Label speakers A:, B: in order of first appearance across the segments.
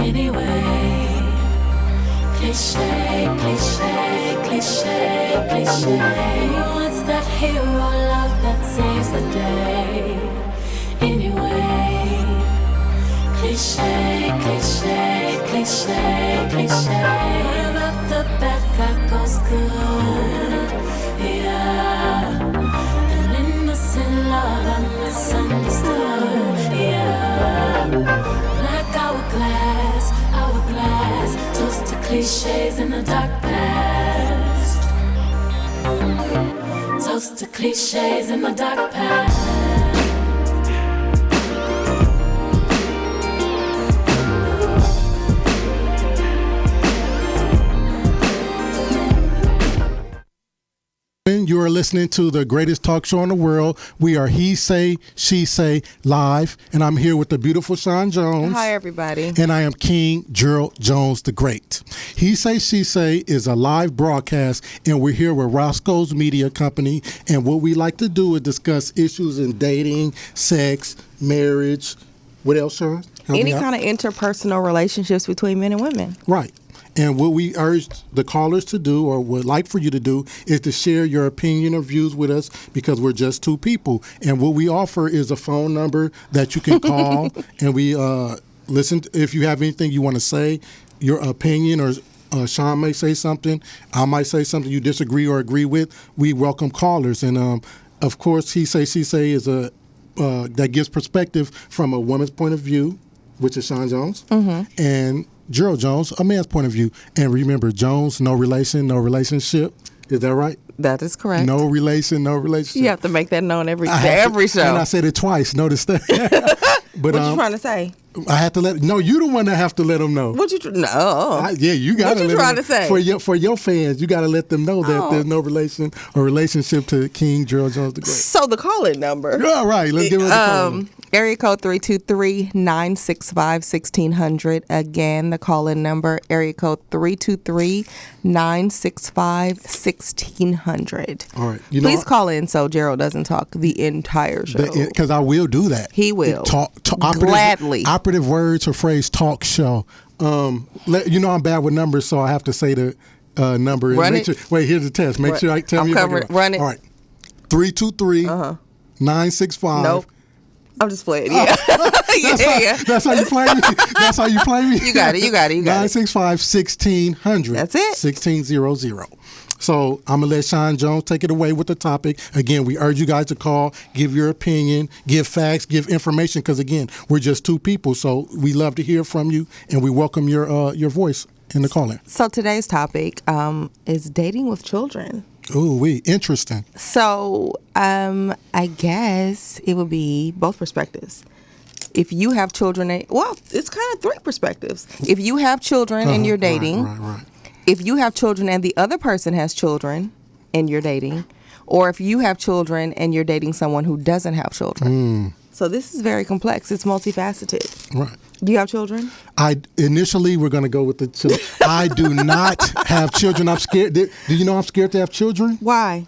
A: Anyway, cliche, cliche, cliche, cliche. What's that hero love that saves the day? Anyway, cliche, cliche, cliche, cliche. What about the bad guy goes good? Yeah, an innocent love I misunderstood. Yeah, black hourglass, toast to cliches in the dark past. Toast to cliches in the dark past.
B: You are listening to the greatest talk show in the world. We are He Say, She Say live, and I'm here with the beautiful Shawn Jones.
C: Hi, everybody.
B: And I am King Gerald Jones the Great. He Say, She Say is a live broadcast, and we're here with Roscoe's Media Company, and what we like to do is discuss issues in dating, sex, marriage. What else, Shawn?
C: Any kind of interpersonal relationships between men and women.
B: Right. And what we urge the callers to do, or would like for you to do, is to share your opinion or views with us, because we're just two people. And what we offer is a phone number that you can call, and we listen. If you have anything you want to say, your opinion, or Shawn may say something, I might say something you disagree or agree with, we welcome callers. And of course, He Say, She Say is that gives perspective from a woman's point of view, which is Shawn Jones, and Gerald Jones, a man's point of view. And remember, Jones, no relation, no relationship. Is that right?
C: That is correct.
B: No relation, no relationship.
C: You have to make that known every show.
B: And I said it twice. Notice that. But
C: what you trying to say?
B: I had to no. You the one that have to let them know.
C: What you
B: you got to.
C: What you trying to say?
B: For your fans, you got to let them know that there's no relation or relationship to King Gerald Jones the Great.
C: So the call-in number.
B: All right, let's give it the call.
C: Area code 323-965-1600. Again, the call-in number, area code 323-965-1600.
B: All right.
C: Please call in so Gerald doesn't talk the entire show.
B: Because I will do that.
C: He will.
B: Gladly. Operative words or phrase, talk show. I'm bad with numbers, so I have to say the number.
C: Run it.
B: Wait, here's the test. Make sure I tell me.
C: Run it.
B: All right. 323-965.
C: Nope. I'm just playing. Yeah.
B: That's how you play me. That's how you play me.
C: You got it.
B: 965-1600.
C: That's it.
B: 1600. So I'm going to let Shawn Jones take it away with the topic. Again, we urge you guys to call, give your opinion, give facts, give information, because, again, we're just two people. So we love to hear from you, and we welcome your voice in the call-in.
C: So today's topic is dating with children.
B: Ooh, interesting.
C: So I guess it would be both perspectives. If you have children, it's kind of three perspectives. If you have children and you're dating,
B: right.
C: If you have children and the other person has children and you're dating, or if you have children and you're dating someone who doesn't have children. So this is very complex. It's multifaceted.
B: Right.
C: Do you have children?
B: Initially, we're going to go with the children. I do not have children. I'm scared. Do you know I'm scared to have children?
C: Why?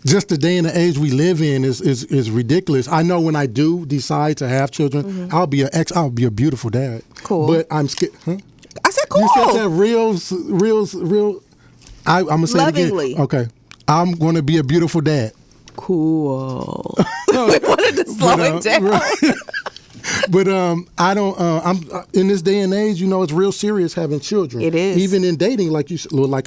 B: Just the day and the age we live in is ridiculous. I know when I do decide to have children, I'll be a beautiful dad.
C: Cool.
B: But I'm scared. Huh?
C: I said cool.
B: You said that real. I'm going to say
C: lovingly.
B: It again. Okay. I'm going to be a beautiful dad.
C: Cool. We wanted to slow it down.
B: Right. But I don't. I'm in this day and age. It's real serious having children.
C: It is.
B: Even in dating, like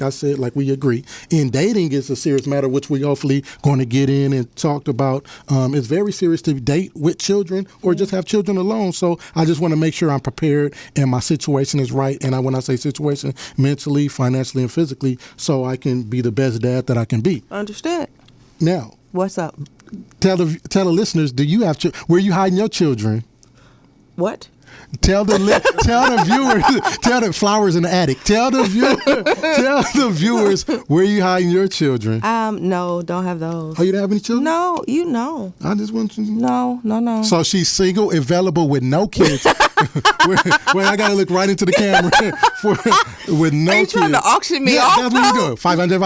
B: I said, like we agree. In dating, it's a serious matter, which we hopefully going to get in and talk about. It's very serious to date with children or just have children alone. So I just want to make sure I'm prepared and my situation is right. And when I say situation, mentally, financially, and physically, so I can be the best dad that I can be.
C: Understood.
B: Now,
C: what's up?
B: Tell the listeners. Do you have where are you hiding your children?
C: What?
B: Tell the viewers. Tell the flowers in the attic. Tell the viewers where you hiding your children.
C: No, don't have those.
B: Oh, you don't have any children?
C: No, you know.
B: I just want you to know.
C: No.
B: So she's single, available with no kids. Where I gotta look right into the camera with no kids.
C: Are you trying to auction me off?
B: That's what you do. 500.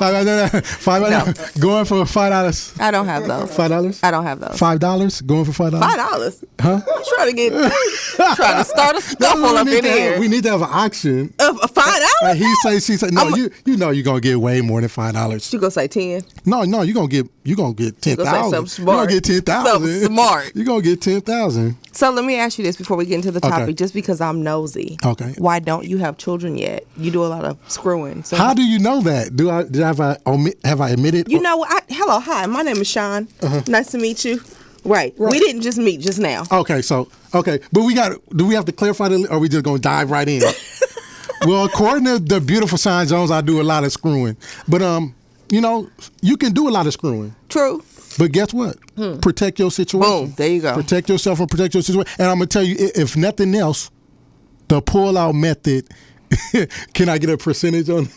B: $5. Going for $5.
C: I don't have those.
B: $5.
C: I don't have those.
B: $5. Going for $5.
C: $5.
B: Huh?
C: Trying to start a scuffle up in here.
B: We need to have an auction.
C: $5?
B: He say, she say, no, you know you're gonna get way more than $5.
C: You gonna say 10?
B: No, you're gonna get 10,000.
C: You're
B: gonna get 10,000.
C: Something smart.
B: You're gonna get 10,000.
C: So let me ask you this before we get into the topic,
B: Okay.
C: just because I'm nosy.
B: Okay.
C: Why don't you have children yet? You do a lot of screwing. So
B: How do you know that? Have I admitted?
C: you know what? Hello, hi. My name is Shawn. Nice to meet you. Right. We didn't just meet just now.
B: Okay, but do we have to clarify that, or are we just gonna dive right in? Well, according to the beautiful Shawn Jones, I do a lot of screwing. But you can do a lot of screwing.
C: True.
B: But guess what? Protect your situation.
C: Boom. There you go.
B: Protect yourself and protect your situation. And I'm gonna tell you, if nothing else, the pull-out method. Can I get a percentage on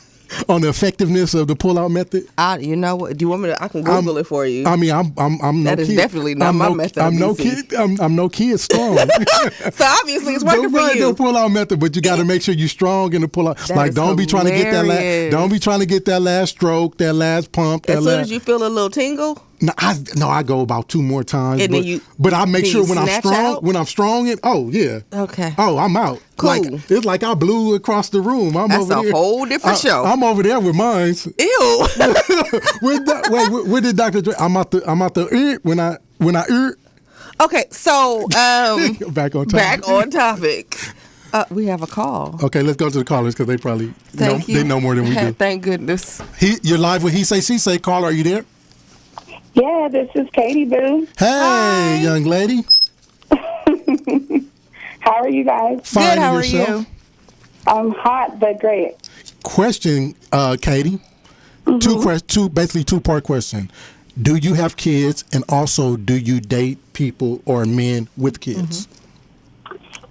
B: the effectiveness of the pull-out method?
C: You know what? Do you want me to? I can Google it for you.
B: I mean, I'm no
C: That is
B: kid.
C: definitely not my method.
B: I'm no kid. I'm no kid strong.
C: So obviously it's working for you.
B: The pull-out method, but you got to make sure you're strong in the pull-out.
C: That
B: Don't
C: is
B: be trying to get that.
C: hilarious.
B: Don't be trying to get that last stroke, that last pump.
C: As soon as you feel a little tingle.
B: No, I go about 2 more times.
C: And then
B: but I make
C: then
B: sure
C: you
B: when I'm
C: snatch
B: strong.
C: out?
B: When I'm strong,
C: Okay.
B: Oh, I'm out.
C: Cool.
B: It's like I blew across the room. I'm
C: That's
B: over
C: a whole different show.
B: I'm over there with mine.
C: Ew.
B: Where did Dr. Dre? I'm out the when I.
C: Okay, so
B: Back on topic.
C: back on topic. We have a call.
B: Okay, let's go to the callers because they probably
C: They
B: know more than we do.
C: Thank goodness.
B: You're live with He Say, She Say. Caller, are you there?
D: Yeah, this is Katie Boo.
B: Hey,
C: Hi.
B: young lady.
D: How are you guys?
B: Fine,
C: Good, how
B: yourself?
C: are you?
D: I'm hot but great.
B: Question, Katie. Basically 2-part question. Do you have kids, and also do you date people or men with kids?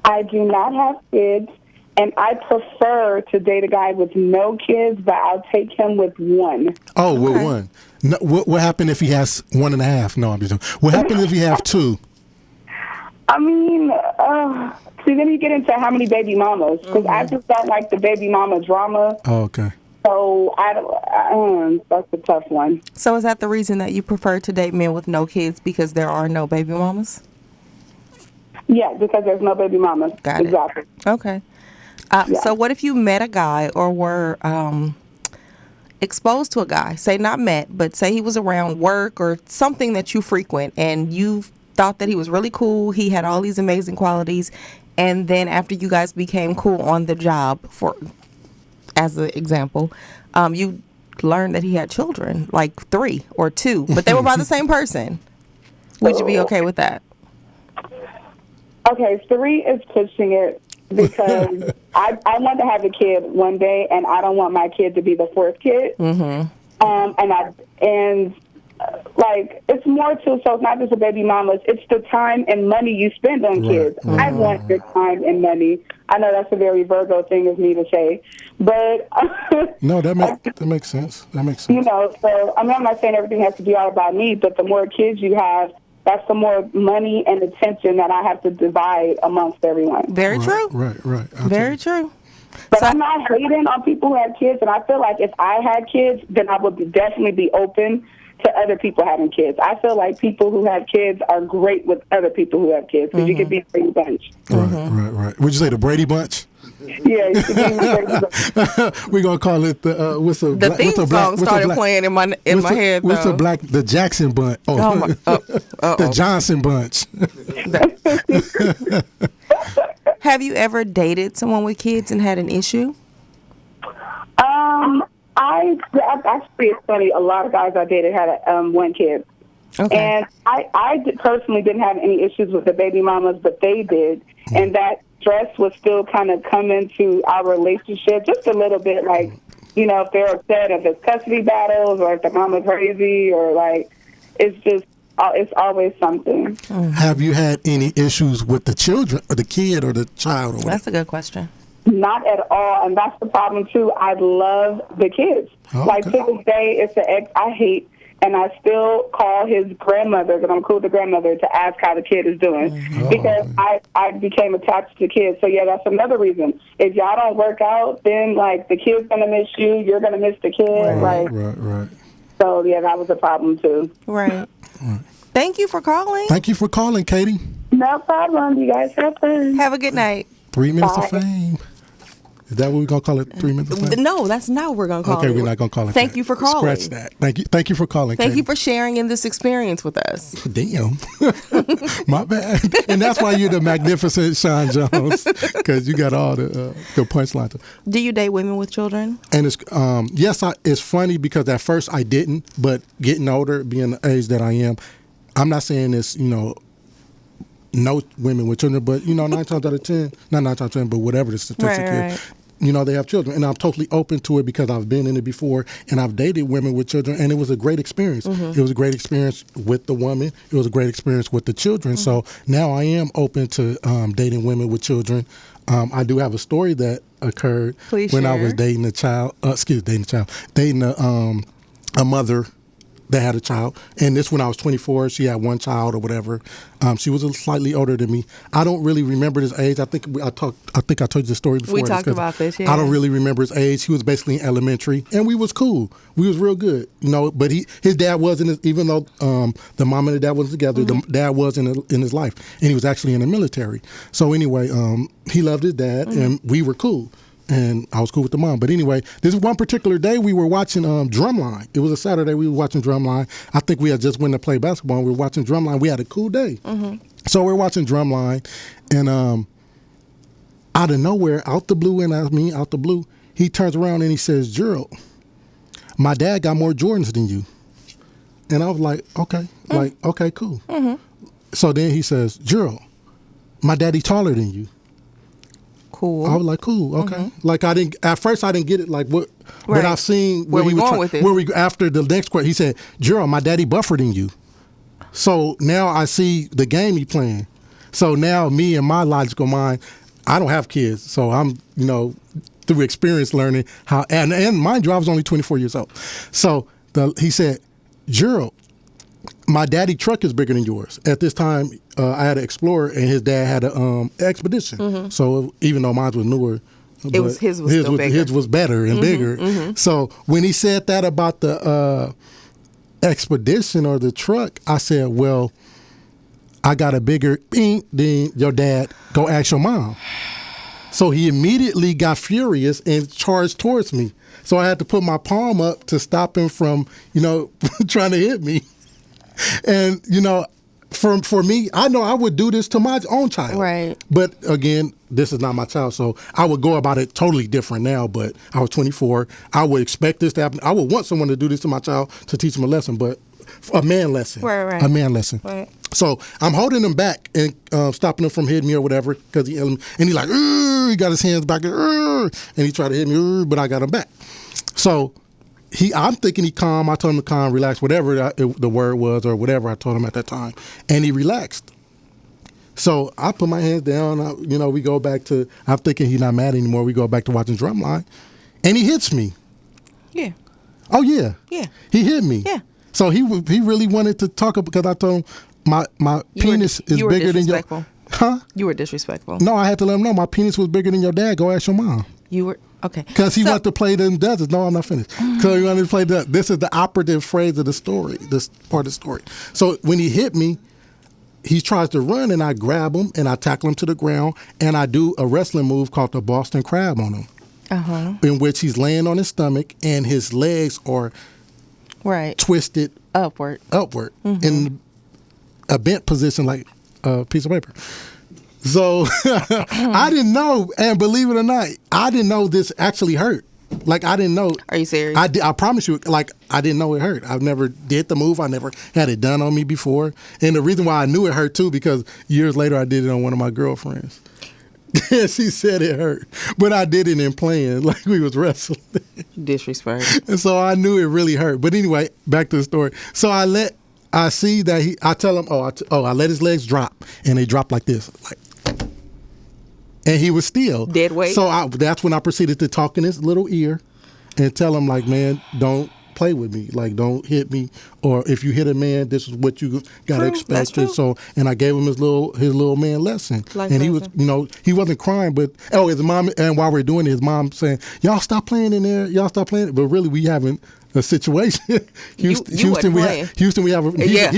D: I do not have kids, and I prefer to date a guy with no kids, but I'll take him with one.
B: Oh, with one. No, what happened if he has 1.5? No, I'm just joking. What happened if he have 2?
D: I mean, see, then you get into how many baby mamas, because I just don't like the baby mama drama.
B: Oh, okay.
D: So that's a tough one.
C: So is that the reason that you prefer to date men with no kids, because there are no baby mamas?
D: Yeah, because there's no baby mamas.
C: Got it.
D: Exactly.
C: Okay. So what if you met a guy or were exposed to a guy, say not met, but say he was around work or something that you frequent, and you thought that he was really cool, he had all these amazing qualities, and then after you guys became cool on the job, as an example, you learned that he had children, like 3 or 2, but they were by the same person. Would you be okay with that?
D: Okay, 3 is pushing it because I want to have a kid one day, and I don't want my kid to be the 4th kid. Like, it's more too, so it's not just the baby mamas, it's the time and money you spend on kids. I want your time and money. I know that's a very Virgo thing of me to say, but
B: No, that makes sense. That makes sense.
D: you know, so I mean, I'm not saying everything has to be all about me, but the more kids you have, that's the more money and attention that I have to divide amongst everyone.
C: Very true.
B: Right.
C: Very true.
D: But
C: So-
D: I'm not hating on people who have kids, and I feel like if I had kids, then I would definitely be open to other people having kids. I feel like people who have kids are great with other people who have kids, because you could be a Brady Bunch.
B: Right. Would you say the Brady Bunch?
D: Yeah, you could be a Brady Bunch.
B: We're gonna call it the
C: The theme song started playing in my head,
B: What's
C: though.
B: the Jackson Bunch?
C: Oh, my,
B: The Johnson Bunch.
C: Have you ever dated someone with kids and had an issue?
D: Actually, it's funny. A lot of guys I dated had one kid.
C: Okay.
D: And I personally didn't have any issues with the baby mamas, but they did. And that stress was still kind of coming to our relationship just a little bit. Like, you know, if they're upset, if it's custody battles or if the mama's crazy, or like, it's always something.
B: Have you had any issues with the children or the kid or the child? Or whatever?
C: That's a good question.
D: Not at all, and that's the problem too. I love the kids.
B: Oh,
D: like
B: okay.
D: to this day, it's I hate and I still call his grandmother, because I'm cool with the grandmother, to ask how the kid is doing, because I became attached to the kid. So, yeah, that's another reason. If y'all don't work out, then, like, the kid's going to miss you, you're going to miss the kid.
B: Right.
D: So, yeah, that was a problem, too.
C: Right. Thank you for calling.
B: Thank you for calling, Katie.
D: No problem. You guys have fun.
C: Have a good night.
B: 3 minutes
D: Bye.
B: of fame. Is that what we're going to call it, 3 minutes of fame?
C: No, that's not what we're going to call it.
B: Okay, we're not going to call it
C: Thank
B: that.
C: you for calling.
B: Scratch that. Thank you for calling,
C: Thank
B: Katie.
C: you for sharing in this experience with us.
B: Damn. My bad. And that's why you're the magnificent Shawn Jones, because you got all the good punchlines.
C: Do you date women with children?
B: And it's it's funny because at first I didn't, but getting older, being the age that I am, I'm not saying this, no women with children, but 9 times out of 10, not 9 times out of 10, but whatever the statistic is, they have children, and I'm totally open to it because I've been in it before, and I've dated women with children, and it was a great experience. It was a great experience with the woman. It was a great experience with the children. So now I am open to dating women with children. I do have a story that occurred when I was dating dating a mother that had a child, and this when I was 24. She had one child or whatever. She was slightly older than me. I don't really remember his age. I think I told you the story before.
C: We talked about this. Yeah.
B: I don't really remember his age. He was basically in elementary, and we was cool. We was real good, But his dad wasn't, even though the mom and the dad wasn't together. The dad was in his life, and he was actually in the military. So anyway, he loved his dad, and we were cool. And I was cool with the mom. But anyway, this one particular day we were watching Drumline. It was a Saturday. We were watching Drumline. I think we had just went to play basketball. And we were watching Drumline. We had a cool day. So we were watching Drumline. And out of nowhere, out the blue, he turns around and he says, "Gerald, my dad got more Jordans than you." And I was like, okay. Okay, cool. So then he says, "Gerald, my daddy taller than you."
C: Cool.
B: I was like, cool, okay. Like at first I didn't get it, like what, but I've seen
C: where we going with it.
B: After the next question, he said, "Gerald, my daddy buffer than you." So now I see the game he playing. So now me and my logical mind, I don't have kids, so I'm, through experience learning how, and mind you, I was only 24 years old. So he said, "Gerald, my daddy truck is bigger than yours." At this time, I had an Explorer, and his dad had an Expedition. So even though mine was newer,
C: his was still bigger.
B: His was better and bigger. So when he said that about the Expedition or the truck, I said, "Well, I got a bigger than your dad. Go ask your mom." So he immediately got furious and charged towards me. So I had to put my palm up to stop him from, trying to hit me. And, for me, I know I would do this to my own child.
C: Right.
B: But again, this is not my child, so I would go about it totally different now. But I was 24. I would expect this to happen. I would want someone to do this to my child to teach him a lesson, but a man lesson.
C: Right.
B: A man lesson.
C: Right.
B: So I'm holding him back and stopping him from hitting me or whatever, because he like, he got his hands back, and he tried to hit me, but I got him back. So I'm thinking he calm. I told him to calm, relax, whatever the word was or whatever I told him at that time, and he relaxed. So I put my hands down. We go back to, I'm thinking he's not mad anymore. We go back to watching Drumline, and he hits me.
C: Yeah.
B: Oh yeah.
C: Yeah.
B: He hit me.
C: Yeah.
B: So he really wanted to talk up, because I told him my penis is bigger than your. Huh?
C: You were disrespectful.
B: No, I had to let him know my penis was bigger than your dad. Go ask your mom.
C: You were okay.
B: Because he wanted to play them deserts. No, I'm not finished. Because he wanted to play that. This is the operative phrase of the story. This part of the story. So when he hit me, he tries to run, and I grab him and I tackle him to the ground, and I do a wrestling move called the Boston Crab on him, in which he's laying on his stomach and his legs are twisted
C: upward
B: in a bent position like a piece of paper. So I didn't know, and believe it or not, I didn't know this actually hurt. Like, I didn't know.
C: Are you serious?
B: I promise you, like, I didn't know it hurt. I've never did the move. I never had it done on me before. And the reason why I knew it hurt, too, because years later I did it on one of my girlfriends. She said it hurt. But I did it in playing, like we was wrestling.
C: Disrespect.
B: And so I knew it really hurt. But anyway, back to the story. So I see that I tell him, I let his legs drop. And they drop like this, like. And he was still
C: dead weight.
B: So that's when I proceeded to talk in his little ear and tell him, like, man, don't play with me. Like, don't hit me. Or if you hit a man, this is what you gotta expect. And so, and I gave him his little man lesson. And he was, he wasn't crying, but his mom. And while we're doing it, his mom saying, "Y'all stop playing in there. Y'all stop playing." But really, we haven't. A situation. Houston, we have. He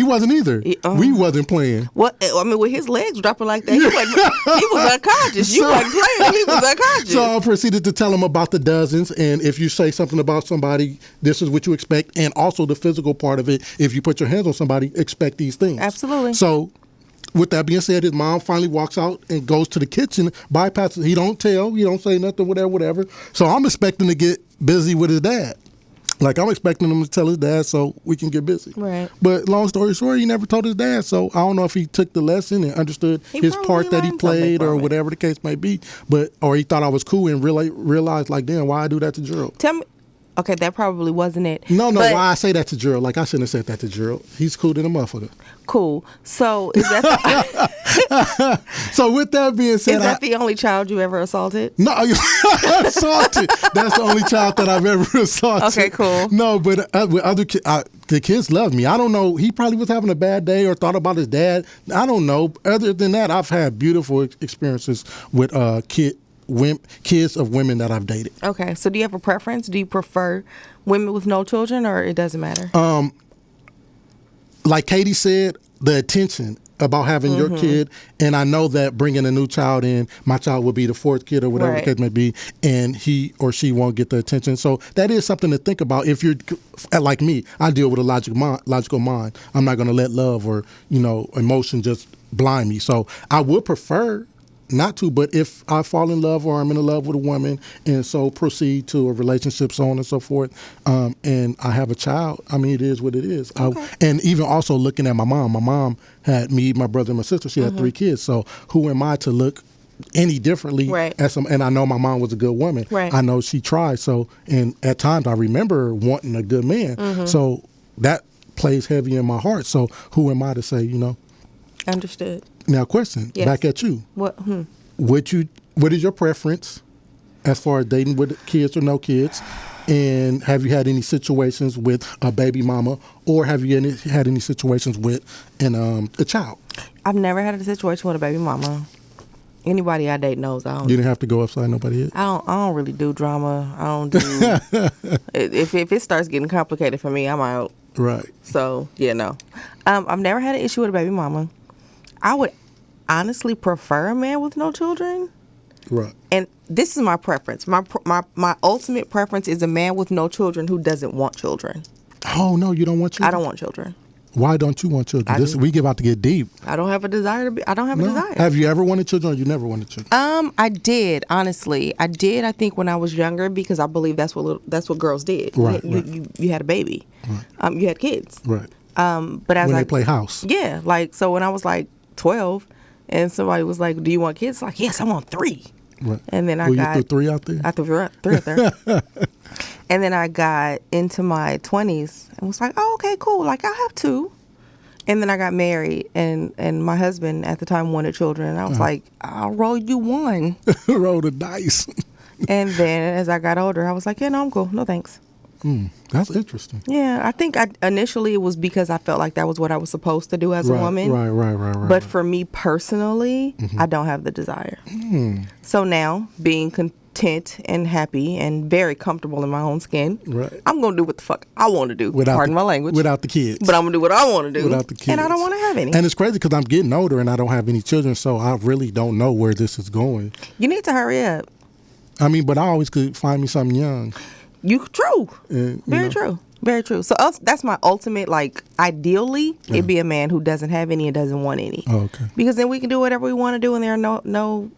B: wasn't either. We wasn't playing.
C: What I mean, with his legs dropping like that, he was unconscious. You wasn't playing. He was unconscious.
B: So I proceeded to tell him about the dozens, and if you say something about somebody, this is what you expect, and also the physical part of it. If you put your hands on somebody, expect these things.
C: Absolutely.
B: So. With that being said, his mom finally walks out and goes to the kitchen, bypasses. He don't say nothing, whatever. So I'm expecting to get busy with his dad. Like, I'm expecting him to tell his dad so we can get busy.
C: Right.
B: But long story short, he never told his dad. So I don't know if he took the lesson and understood his part that he played or whatever the case may be. Or he thought I was cool and realized, like, damn, why I do that to Gerald?
C: Tell me. Okay, that probably wasn't it.
B: No, why I say that to Gerald? Like, I shouldn't have said that to Gerald. He's cool than a motherfucker.
C: Cool. So is that
B: So with that being said,
C: is that the only child you ever assaulted?
B: No, assaulted. That's the only child that I've ever assaulted.
C: Okay, cool.
B: No, but with other kids, the kids love me. I don't know. He probably was having a bad day or thought about his dad. I don't know. Other than that, I've had beautiful experiences with kids of women that I've dated.
C: Okay, so do you have a preference? Do you prefer women with no children, or it doesn't matter?
B: Like Katie said, the attention about having your kid, and I know that bringing a new child in, my child will be the fourth kid or whatever the case may be, and he or she won't get the attention. So that is something to think about. If you're like me, I deal with a logical mind. I'm not going to let love or emotion just blind me. So I would prefer not to, but if I fall in love or I'm in love with a woman and so proceed to a relationship, so on and so forth, and I have a child, I mean, it is what it is. Okay. And even also looking at my mom had me, my brother, and my sister. She had 3 kids. So who am I to look any differently at some? And I know my mom was a good woman.
C: Right.
B: I know she tried. So, and at times I remember wanting a good man. So that plays heavy in my heart. So who am I to say,
C: Understood.
B: Now, question back at you.
C: What?
B: What is your preference as far as dating with kids or no kids? And have you had any situations with a baby mama, or have you had any situations with a child?
C: I've never had a situation with a baby mama. Anybody I date knows I don't.
B: You didn't have to go upside nobody's head?
C: I don't really do drama. I don't do. If it starts getting complicated for me, I'm out.
B: Right.
C: So no. I've never had an issue with a baby mama. I would honestly prefer a man with no children.
B: Right.
C: And this is my preference. My ultimate preference is a man with no children who doesn't want children.
B: Oh, no, you don't want children?
C: I don't want children.
B: Why don't you want children? We get about to get deep.
C: I don't have a desire a desire.
B: Have you ever wanted children, or you never wanted children?
C: I did, honestly. I think when I was younger, because I believe that's what girls did.
B: Right.
C: You had a baby.
B: Right.
C: You had kids.
B: Right.
C: But as
B: when they play house.
C: Yeah, so when I was 12, and somebody was like, "Do you want kids?" Like, yes, I want 3.
B: Right.
C: And then
B: you threw 3 out there?
C: I threw 3 out there. And then I got into my 20s and was like, "Oh, okay, cool. I'll have 2." And then I got married, and my husband at the time wanted children. And I was like, "I'll roll you 1."
B: Roll the dice.
C: And then as I got older, I was like, "Yeah, no, I'm cool. No, thanks."
B: That's interesting.
C: Yeah, I think initially it was because I felt like that was what I was supposed to do as a woman.
B: Right.
C: But for me personally, I don't have the desire. So now, being content and happy and very comfortable in my own skin, I'm going to do what the fuck I want to do. Pardon my language.
B: Without the kids.
C: But I'm going to do what I want to do.
B: Without the kids.
C: And I don't want to have any.
B: And it's crazy because I'm getting older and I don't have any children, so I really don't know where this is going.
C: You need to hurry up.
B: I mean, but I always could find me something young.
C: True. Very true. Very true. So that's my ultimate, ideally, it'd be a man who doesn't have any and doesn't want any.
B: Oh, okay.
C: Because then we can do whatever we want to do, and there are no,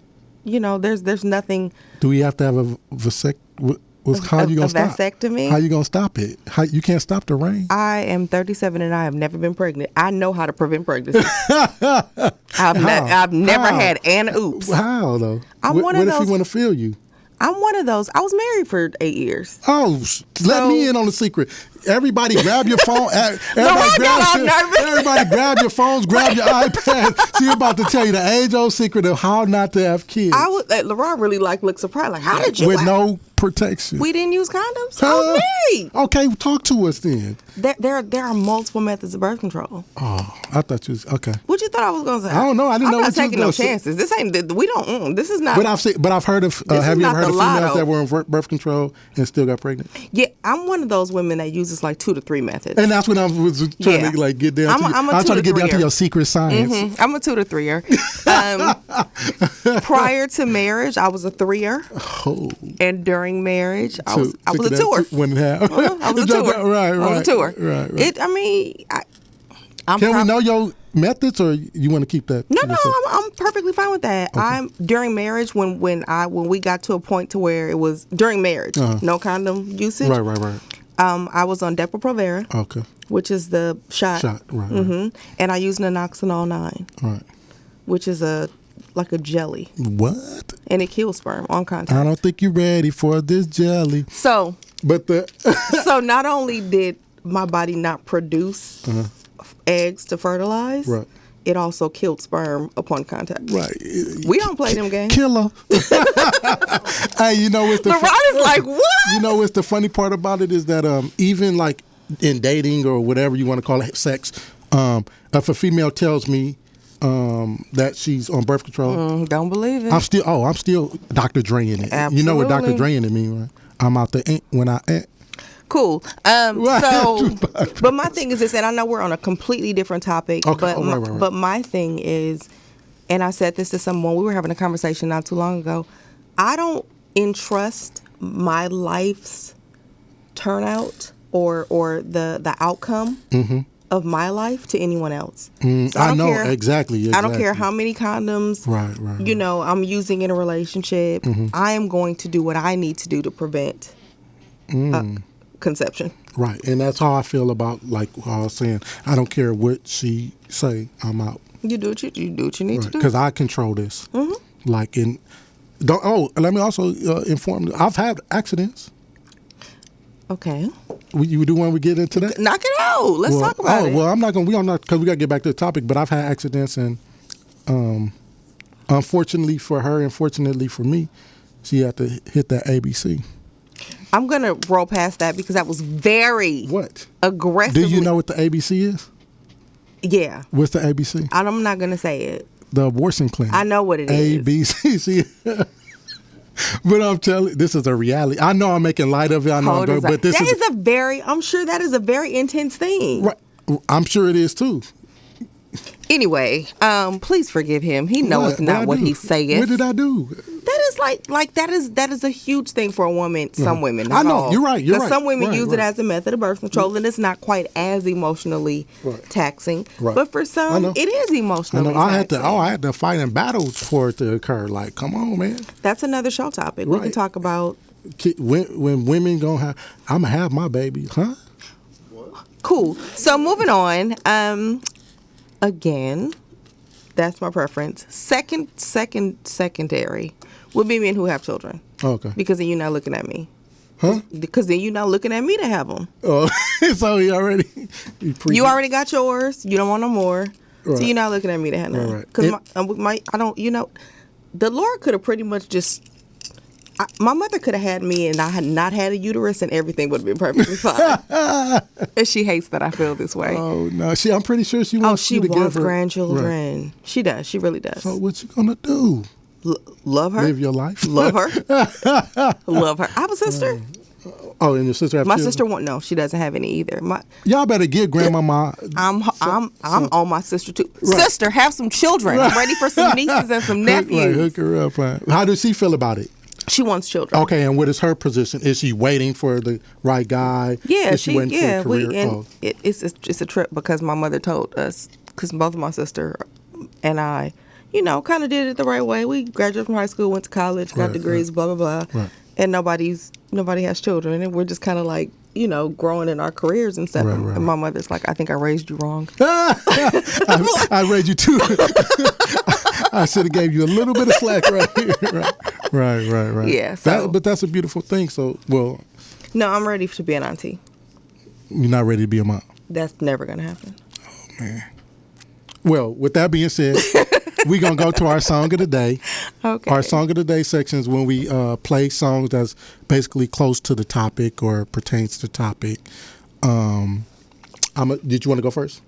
C: there's nothing.
B: Do we have to have a vasectomy? How are you going to stop?
C: Vasectomy?
B: How are you going to stop it? You can't stop the rain.
C: I am 37 and I have never been pregnant. I know how to prevent pregnancy. I've never had an oops.
B: How, though?
C: What
B: if he want to feel you?
C: I'm one of those. I was married for 8 years.
B: Oh, let me in on the secret. Everybody grab your phone. Everybody grab your phones, grab your iPad. She's about to tell you the age-old secret of how not to have kids.
C: LaRon really looked surprised. How did you?
B: With no protection?
C: We didn't use condoms. I was married.
B: Okay, talk to us then.
C: There are multiple methods of birth control.
B: Oh, I thought you was okay.
C: What you thought I was going to say?
B: I don't know. I didn't know
C: I'm
B: what
C: not
B: you was
C: taking no
B: gonna say.
C: chances. This ain't. We don't. This is not.
B: But I've heard of.
C: This
B: Have
C: is
B: you
C: not
B: ever heard
C: the
B: of females
C: lotto.
B: that were on birth control and still got pregnant?
C: Yeah, I'm one of those women that uses like 2 to 3 methods.
B: And that's what I was trying
C: Yeah.
B: to like get down.
C: I'm
B: I'm trying to get down to
C: 2 to 3-er.
B: your secret science.
C: I'm a 2 to 3-er. Prior to marriage, I was a 3-er,
B: Oh,
C: and during marriage, I was a
B: that
C: 2-er.
B: 1.5.
C: I was a 2-er.
B: Right.
C: I was a 2-er.
B: Right.
C: I'm
B: Can we know your methods, or you want to keep that?
C: No,
B: to yourself?
C: I'm perfectly fine with that. I'm during marriage when we got to a point to where it was during marriage, no condom usage.
B: Right.
C: I was on Depo-Provera,
B: Okay.
C: which is the shot.
B: Right.
C: And I used Naloxone 9,
B: Right.
C: which is like a jelly,
B: What?
C: and it kills sperm on contact.
B: I don't think you're ready for this jelly.
C: So
B: But the
C: so not only did my body not produce eggs to fertilize,
B: Right.
C: it also killed sperm upon contact.
B: right.
C: We don't play them games.
B: Killer. Hey, you know what's the
C: LeRon is like, what?
B: You know what's the funny part about it is that even like in dating or whatever you want to call it, sex, if a female tells me that she's on birth control,
C: Don't believe it.
B: I'm still Dr. Dre in it. You know what Dr.
C: Absolutely.
B: Dre in it mean, right? I'm out the when I
C: Cool.
B: Right.
C: So, but my thing is this, and I know we're on a completely different topic,
B: Okay.
C: but
B: Right.
C: but my thing is, and I said this to someone, we were having a conversation not too long ago, I don't entrust my life's turnout or the outcome of my life to anyone else. So
B: I
C: don't
B: know
C: care.
B: exactly.
C: I don't care how many condoms
B: Right.
C: you know I'm using in a relationship. I am going to do what I need to do to prevent conception.
B: Right, and that's how I feel about like how I was saying. I don't care what she say. I'm out.
C: You do what you do what you need to do.
B: Because I control this. Like in don't. Oh, let me also inform you. I've had accidents.
C: Okay.
B: You do when we get into that?
C: Knock it out. Let's talk about it.
B: Well, I'm not gonna. We are not because we gotta get back to the topic. But I've had accidents, and unfortunately for her, and fortunately for me, she had to hit that ABC.
C: I'm going to roll past that because that was very
B: What?
C: aggressive.
B: Do you know what the ABC is?
C: Yeah.
B: What's the ABC?
C: I'm not going to say it.
B: The abortion clinic.
C: I know what it is.
B: ABC. See? But I'm telling you, this is a reality. I know I'm making light of it. I know,
C: Hold on.
B: but this is
C: a very, I'm sure that is a very intense thing.
B: right. I'm sure it is too.
C: Anyway, please forgive him. He knows not what
B: I do?
C: he's saying.
B: What did I do?
C: That is like that is a huge thing for a woman. Some women,
B: I
C: not
B: know.
C: all.
B: You're right. You're
C: Because
B: right.
C: some women
B: Right,
C: use
B: right.
C: it as a method of birth control, and it's not quite as emotionally taxing.
B: Right.
C: But for
B: I
C: some,
B: know.
C: it is
B: I
C: emotionally.
B: know. I had
C: taxing.
B: to fight in battles for it to occur. Like, come on, man.
C: That's another show topic. We can
B: Right.
C: talk about.
B: When women I'm gonna have my baby, huh?
C: Cool. So moving on. Again, that's my preference. Secondary would be men who have children.
B: Okay.
C: Because then you're not looking at me.
B: Huh?
C: Because then you're not looking at me to have them.
B: Oh, so he already.
C: You already got yours. You don't want no more. So
B: Right.
C: you're not looking at me to have none.
B: Right.
C: Because I don't. You know, the Lord could have pretty much just. My mother could have had me, and I had not had a uterus, and everything would have been perfectly fine. And she hates that I feel this way.
B: Oh no, I'm pretty sure she
C: Oh,
B: wants
C: she
B: you to
C: wants
B: give her
C: grandchildren.
B: Right.
C: She does. She really does.
B: So what you gonna do?
C: Love her.
B: Live your life.
C: Love her. Love her. I have a sister.
B: Oh, and your sister have
C: My
B: children?
C: sister won't. No, she doesn't have any either.
B: Y'all better give grandmama.
C: I'm on my sister too. Sister, have some children. I'm ready for some nieces and some nephews.
B: Hook her up. Right. How does she feel about it?
C: She wants children.
B: Okay, and what is her position? Is she waiting for the right guy?
C: Yeah,
B: Is she waiting for a career?
C: it's a trip because my mother told us, because both of my sister and I, kind of did it the right way. We graduated from high school, went to college, got degrees, blah blah blah, and nobody has children, and we're just kind of like growing in our careers and stuff.
B: Right.
C: And my mother's like, I think I raised you wrong.
B: I raised you too. I should have gave you a little bit of slack right here. Right.
C: Yeah, so-
B: but that's a beautiful thing. So, well,
C: No, I'm ready to be an auntie.
B: you're not ready to be a mom.
C: That's never gonna happen.
B: Well, with that being said, we're going to go to our song of the day.
C: Okay.
B: Our song of the day section is when we play songs that's basically close to the topic or pertains to the topic. Did you want to go first?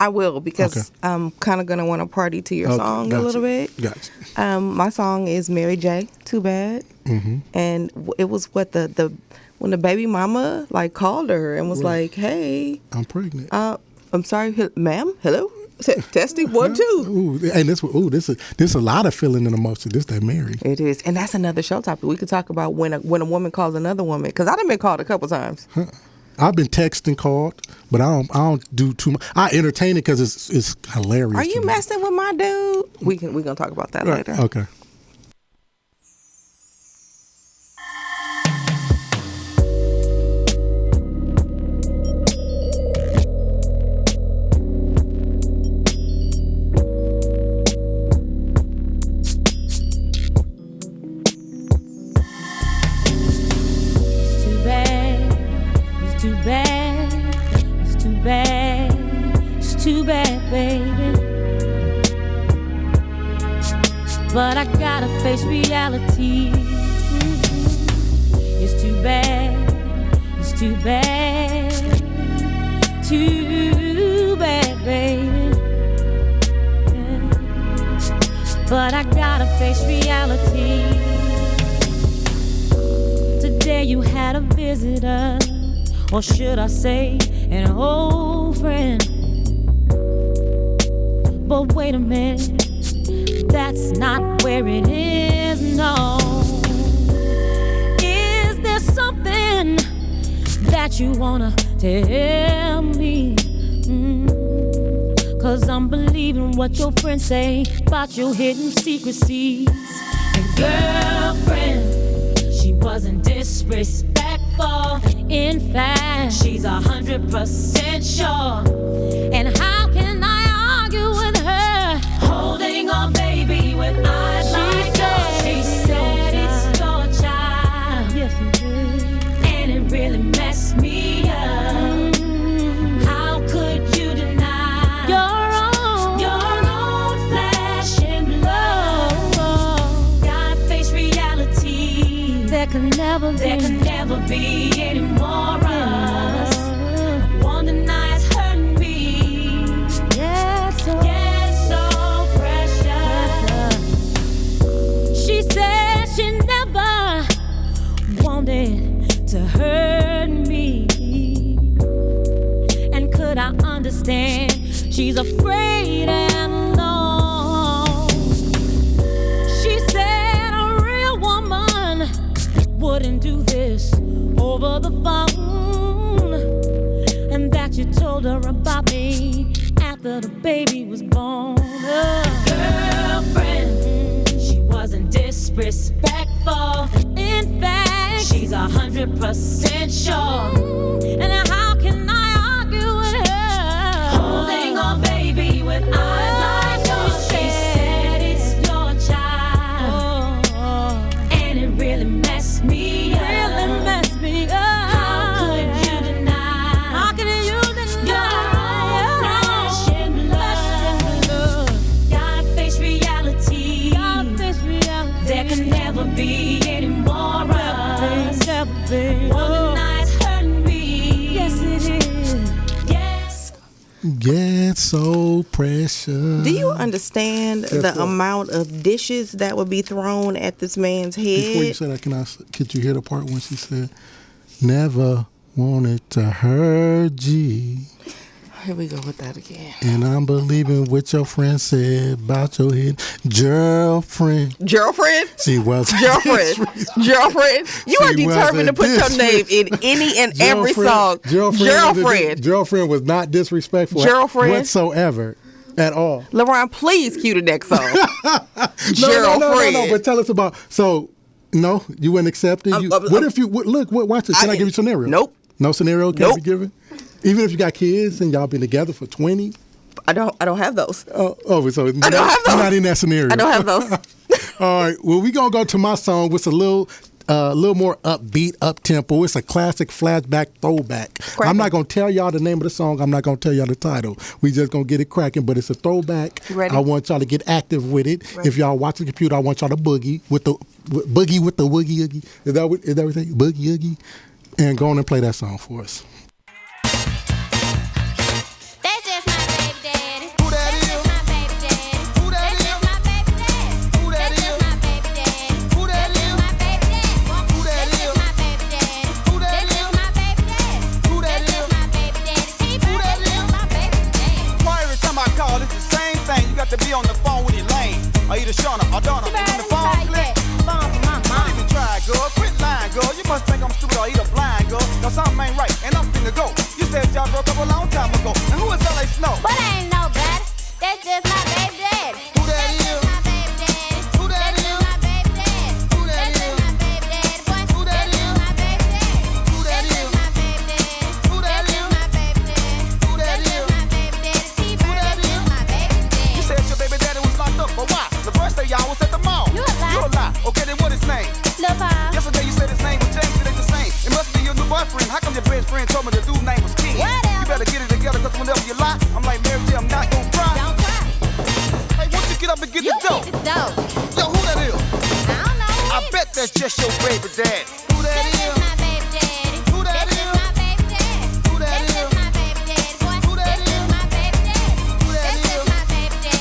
C: I will, because I'm kind of going to want to party to your song a little bit.
B: Gotcha.
C: My song is Mary J. Too Bad. Mm-hmm. And it was what when the baby mama like called her and was like, "Hey,
B: I'm pregnant.
C: I'm sorry, ma'am. Hello, testing 1 2."
B: Ooh, and this a lot of feeling and emotion. This that Mary.
C: It is, and that's another show topic. We could talk about when a woman calls another woman, because I've been called a couple times.
B: Huh. I've been texting called, but I don't do too much. I entertain it because it's hilarious.
C: Are you messing with my dude? We're gonna talk about that later.
B: Okay.
A: But I gotta face reality. It's too bad. It's too bad. Too bad, baby. Yeah. But I gotta face reality. Today you had a visitor, or should I say an old friend. But wait a minute, that's not where it is, no. Is there something that you wanna tell me? 'Cause I'm believing what your friends say about your hidden secrecies. And girlfriend, she wasn't disrespectful. In fact, she's 100% sure. And how can I argue with her? Holding on, baby, with eyes like yours. She said it's your child. Yes, it did. And it really messed me up. How could you deny your own flesh and blood? Gotta face reality. There can never be any more of us. One night's hurting me. Yeah, so precious. She said she never wanted to hurt me. And could I understand? She's afraid and alone. She said a real woman wouldn't do this over the phone. And that you told her about me after the baby was born. Girlfriend, she wasn't disrespectful. In fact, she's 100% sure. And how can I argue with her? Holding on, baby, with eyes like yours. She said it's your child. And it really messed me up. How could you deny? How can you deny your flesh and blood? Gotta face reality. There can never be any more of us. One night's hurting me. Yes, it is. Yes.
B: Get so precious.
C: Do you understand the amount of dishes that would be thrown at this man's head?
B: Before you said that, could you hear the part when she said, "Never wanted to hurt you"?
C: Here we go with that again.
B: And I'm believing what your friend said about your head. Girlfriend.
C: Girlfriend?
B: She was
C: Girlfriend. Girlfriend. You are determined to put your name in any and every song. Girlfriend.
B: Girlfriend was not disrespectful whatsoever at all.
C: LaRon, please cue the next song.
B: No, but tell us about, no, you wouldn't accept it? What if you, look, watch this. Can I give you a scenario?
C: Nope.
B: No scenario can be given? Even if you got kids and y'all been together for 20?
C: I don't have those.
B: So I don't have those.
C: You're
B: not in that scenario.
C: I don't have those.
B: All right. Well, we gonna go to my song, which a little a little more upbeat, up tempo. It's a classic flashback throwback.
C: Cracking.
B: I'm not gonna tell y'all the name of the song. I'm not gonna tell y'all the title. We just gonna get it cracking. But it's a throwback.
C: You ready?
B: I want y'all to get active with it.
C: Ready.
B: If y'all watch the computer, I want y'all to boogie with the woogie oogie. Is that what they say? Boogie oogie, and go on and play that song for us.
A: That's just my baby daddy.
E: Who that
A: That's
E: is?
A: just my baby daddy.
E: Who that
A: That's
E: is?
A: just my baby daddy.
E: Who that
A: That's
E: is?
A: just my baby daddy.
E: Who that
A: That's
E: is?
A: just my baby daddy.
E: Who that
A: That's
E: is?
A: just my baby daddy.
E: Who that
A: That's
E: is?
A: just my baby daddy.
E: Who that
A: That's
E: is?
A: just my baby daddy.
E: Who that
A: That's
E: is?
A: just my baby daddy.
E: Why every time I call, it's the same thing. You got to be on the phone with Elaine. Or either Shawn or Donna. When the phone click,
A: Phone for my
E: don't
A: mom.
E: even try, girl. Quit lying, girl. You must think I'm stupid or either blind, girl. No, something ain't right, and I'm finna go. You said y'all broke up a long time ago. And who is L.A. Snow?
A: But I ain't nobody. That's just my baby daddy.
E: Who that
A: That's
E: is?
A: just my baby daddy.
E: Who that
A: That's
E: is?
A: just my baby daddy.
E: Who that
A: That's
E: is?
A: just my baby daddy, boy.
E: Who that
A: That's
E: is?
A: just my baby daddy.
E: Who that
A: That's
E: is?
A: just my baby daddy.
E: Who that
A: That's
E: is?
A: just my baby daddy.
E: Who that
A: That's
E: is?
A: just my baby daddy. T-Bird,
E: that
A: that's
E: is?
A: just my baby daddy.
E: You said your baby daddy was locked up, but why? The first day y'all was at the mall.
A: You a lie.
E: You a lie. Okay, then what his name?
A: Lil' Pa.
E: Yesterday you said his name was James, it ain't the same. It must be your new boyfriend. How come your best friend told me the dude's name was King?
A: Whatever.
E: You better get it together, cause whenever you lie, I'm like, Mary J, I'm not gonna cry.
A: Don't cry.
E: Hey, won't you get up and get
A: You
E: the dough?
A: get the dough.
E: Yo, who that is?
A: I don't know who
E: I
A: it is.
E: bet that's just your baby dad. Who that
A: That's
E: is?
A: just my baby daddy.
E: Who that
A: That's
E: is?
A: just my baby daddy.
E: Who that
A: That's
E: is?
A: just my baby daddy, boy.
E: Who that
A: That's
E: is?
A: just my baby daddy.
E: Who that
A: That's
E: is?
A: just my baby daddy.
E: Who that
A: That's
E: is?
A: just my baby daddy.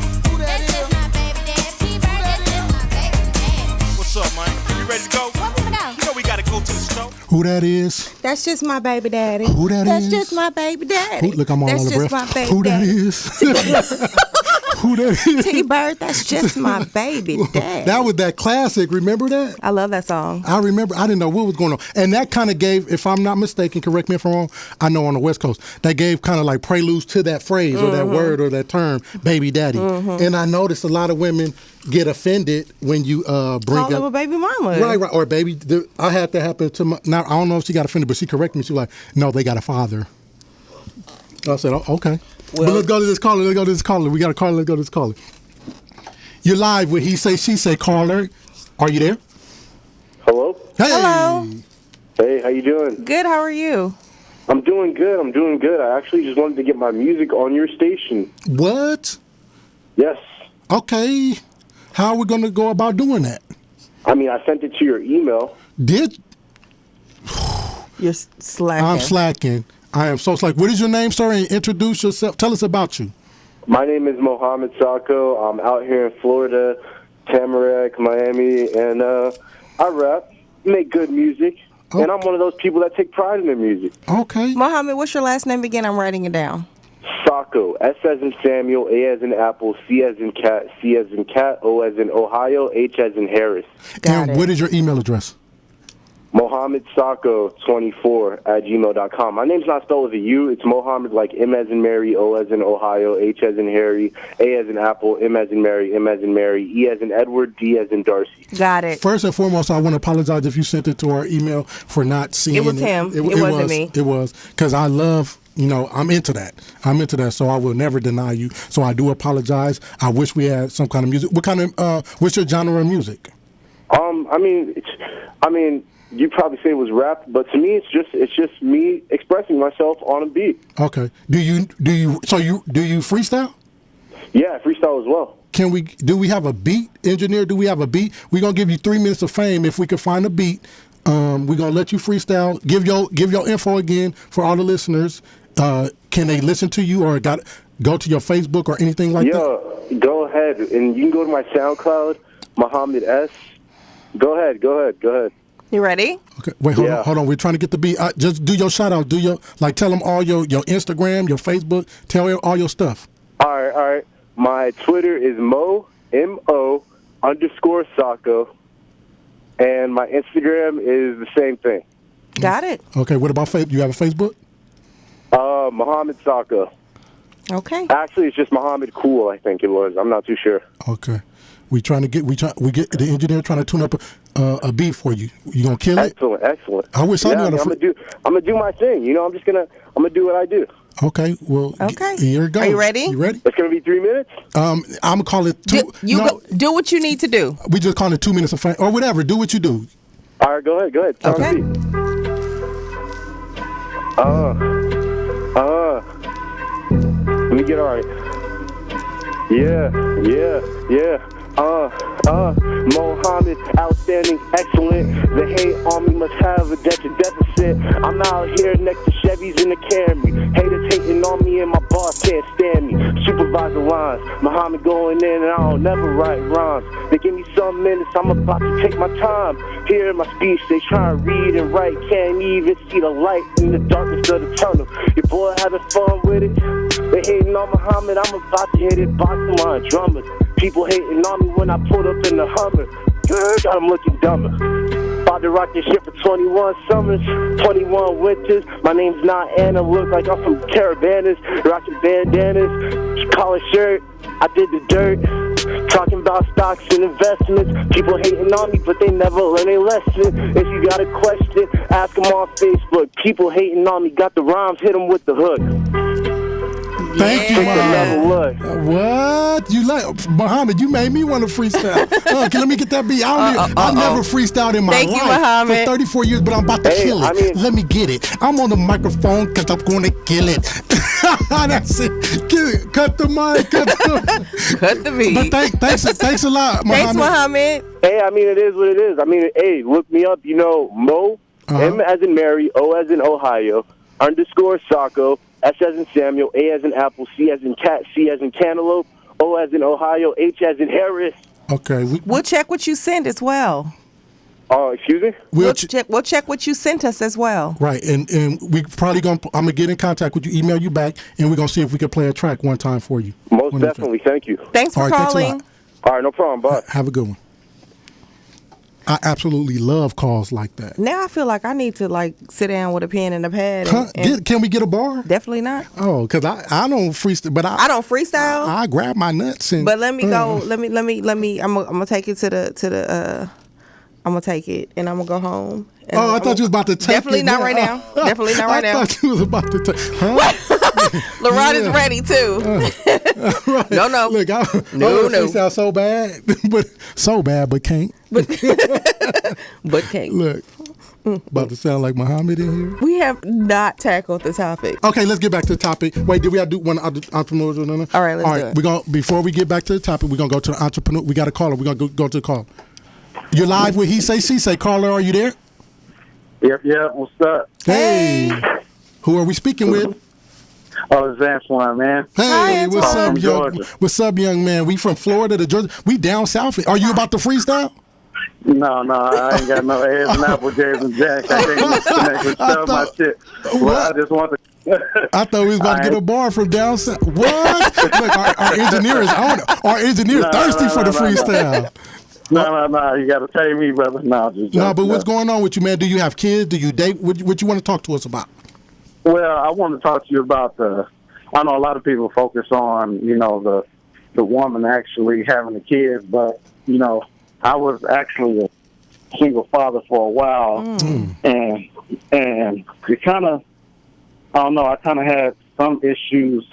E: Who that
A: That's
E: is?
A: just my baby daddy. T-Bird,
E: that
A: that's just my baby daddy.
F: What's up, man? You ready to go?
A: Where we gonna go?
F: You know we gotta go to the store.
B: Who that is?
C: That's just my baby daddy.
B: Who that
C: That's
B: is?
C: just my baby daddy.
B: Look, I'm all
C: That's
B: out of
C: just
B: breath.
C: my baby
B: Who that
C: daddy.
B: is? Who that is?
C: T-Bird, that's just my baby daddy.
B: That was that classic. Remember that?
C: I love that song.
B: I remember. I didn't know what was going on, and that kind of gave, if I'm not mistaken, correct me if I'm wrong. I know on the West Coast, that gave kind of like preludes to that phrase or that word or that term, baby daddy. And I noticed a lot of women get offended when you bring
C: Call him a
B: up.
C: baby mama.
B: Right, or baby. I had that happen to my. Now I don't know if she got offended, but she corrected me. She was like, "No, they got a father." I said, "Oh, okay." But let's go to this caller. Let's go to this caller. We got a caller. Let's go to this caller. You're live with He Say, She Say. Caller, are you there?
G: Hello?
B: Hey.
C: Hello.
G: Hey, how you doing?
C: Good, how are you?
G: I'm doing good. I actually just wanted to get my music on your station.
B: What?
G: Yes.
B: Okay. How are we going to go about doing that?
G: I mean, I sent it to your email.
B: Did
C: You're slacking.
B: I'm slacking. I am so slacking. What is your name, sir? And introduce yourself. Tell us about you.
G: My name is Mohammed Sacco. I'm out here in Florida, Tamarack, Miami, and I rap, make good music, and I'm one of those people that take pride in their music.
B: Okay.
C: Mohammed, what's your last name again? I'm writing it down.
G: Sacco, S as in Samuel, A as in Apple, C as in cat, C as in cat, O as in Ohio, H as in Harris.
C: Got
B: And
C: it.
B: what is your email address?
G: Mohammed Sacco24 at gmail.com. My name's not spelled with a U. It's Mohammed like M as in Mary, O as in Ohio, H as in Harry, A as in Apple, M as in Mary, M as in Mary, E as in Edward, D as in Darcy.
C: Got it.
B: First and foremost, I want to apologize if you sent it to our email for not seeing it.
C: It was him. It wasn't me.
B: It was. Because I love, I'm into that. So I will never deny you. So I do apologize. I wish we had some kind of music. What kind of, what's your genre of music?
G: I mean, you probably say it was rap, but to me, it's just me expressing myself on a beat.
B: Okay. Do you freestyle?
G: Yeah, freestyle as well.
B: Do we have a beat, engineer? Do we have a beat? We're gonna give you 3 minutes of fame if we can find a beat. We're gonna let you freestyle. Give your info again for all the listeners. Can they listen to you or go to your Facebook or anything like that?
G: Yeah, go ahead, and you can go to my SoundCloud, Muhammad S. Go ahead.
C: You ready?
B: Okay. Wait, hold on. We're trying to get the beat. Just do your shout out. Tell them all your Instagram, your Facebook. Tell all your stuff.
G: All right. My Twitter is MO _ Sacco, and my Instagram is the same thing.
C: Got it.
B: Okay. What about Facebook? You have a Facebook?
G: Muhammad Sacco.
C: Okay.
G: Actually, it's just Muhammad Cool. I think it was. I'm not too sure.
B: Okay. We get the engineer trying to tune up a beat for you. You gonna kill it?
G: Excellent.
B: I wish I knew how to.
G: I'm gonna do my thing. I'm gonna do what I do.
B: Okay, well,
C: Okay.
B: here it goes.
C: Are you ready?
B: You ready?
G: It's going to be 3 minutes?
B: I'm going to call it two.
C: Do what you need to do.
B: We just call it 2 minutes of fame, or whatever. Do what you do.
G: All right, go ahead. Sound
C: Okay.
G: beat. Let me get all right. Yeah. Mohammed, outstanding, excellent. The hate on me must have a deficit. I'm out here next to Chevys in the Camry. Haters hating on me and my boss can't stand me. Supervisor lines, Muhammad going in and I don't never write rhymes. They give me some minutes, I'm about to take my time. Here in my speech, they try to read and write. Can't even see the light in the darkness of the tunnel. Your boy having fun with it. They hating on Muhammad, I'm about to hit it, boxing my drummers. People hating on me when I pulled up in the Hummer. Got them looking dumber. About to rock this shit for 21 summers, 21 winters. My name's not Anna, look like I'm from Caravanas. Rocking bandanas, collar shirt, I did the dirt. Talking about stocks and investments. People hating on me, but they never learn a lesson. If you got a question, ask them on Facebook. People hating on me, got the rhymes, hit them with the hook.
B: Thank you,
G: Take
B: Muhammad.
G: another look.
B: What? You like Muhammad? You made me want to freestyle. Okay, let me get that beat. I never freestyled in my
C: Thank
B: life
C: you, Muhammad.
B: for 34 years, but I'm about to kill it.
G: I mean-
B: Let me get it. I'm on the microphone because I'm going to kill it. That's it. Kill it. Cut the mic. Cut
C: the beat.
B: But thanks a lot, Muhammad.
C: Thanks, Muhammad.
G: Hey, I mean, it is what it is. I mean, hey, look me up. You know, Mo, M as in Mary, O as in Ohio, _ Sacco, S as in Samuel, A as in Apple, C as in Cat, C as in Cantaloupe, O as in Ohio, H as in Harris.
B: Okay.
C: We'll check what you sent as well.
G: Oh, excuse me?
C: We'll check what you sent us as well.
B: Right, and we probably I'm gonna get in contact with you, email you back, and we're gonna see if we can play a track one time for you.
G: Most definitely. Thank you.
C: Thanks for
B: All right, thanks a
C: calling.
B: lot.
G: All right, no problem. Bye.
B: Have a good one. I absolutely love calls like that.
C: Now I feel like I need to sit down with a pen and a pad. And
B: Can we get a bar?
C: Definitely not.
B: Oh, because I don't freestyle, but
C: I don't freestyle.
B: I grab my nuts and.
C: But let me go. Let me. I'm gonna take it to the. I'm gonna take it and I'm gonna go home. And
B: I thought you was about to take
C: definitely
B: it.
C: Not right now. Definitely not right now.
B: I thought you was about to take. Huh?
C: LaRon is ready too.
B: Right.
C: No.
B: Look, I freestyle so bad, but can't.
C: But can't.
B: Look, about to sound like Muhammad in here.
C: We have not tackled the topic.
B: Okay, let's get back to the topic. Wait, did we have to do one entrepreneur? No?
C: All right, let's do it.
B: We're gonna before we get back to the topic, we're gonna go to the entrepreneur. We got a caller. We're gonna go to the call. You're live with He Say, She Say. Caller, are you there?
H: Yep. What's up?
B: Hey. Who are we speaking with?
H: Oh, it's Antoine, man.
B: Hey, what's up,
H: from
B: young?
H: Georgia.
B: What's up, young man? We from Florida to Georgia. We down south. Are you about to freestyle?
H: No, I ain't got no eggs and apple J's and Jack. I can't connect with my shit. Well, I just want to.
B: I thought we was about to get a bar from down south. What? Look, our engineer is on it. Our engineer thirsty for the freestyle.
H: No. You got to pay me, brother. No,
B: but what's going on with you, man? Do you have kids? Do you date? What you want to talk to us about?
H: Well, I want to talk to you about I know a lot of people focus on, the woman actually having the kids, but, I was actually a single father for a while, and it kind of, I don't know, I kind of had some issues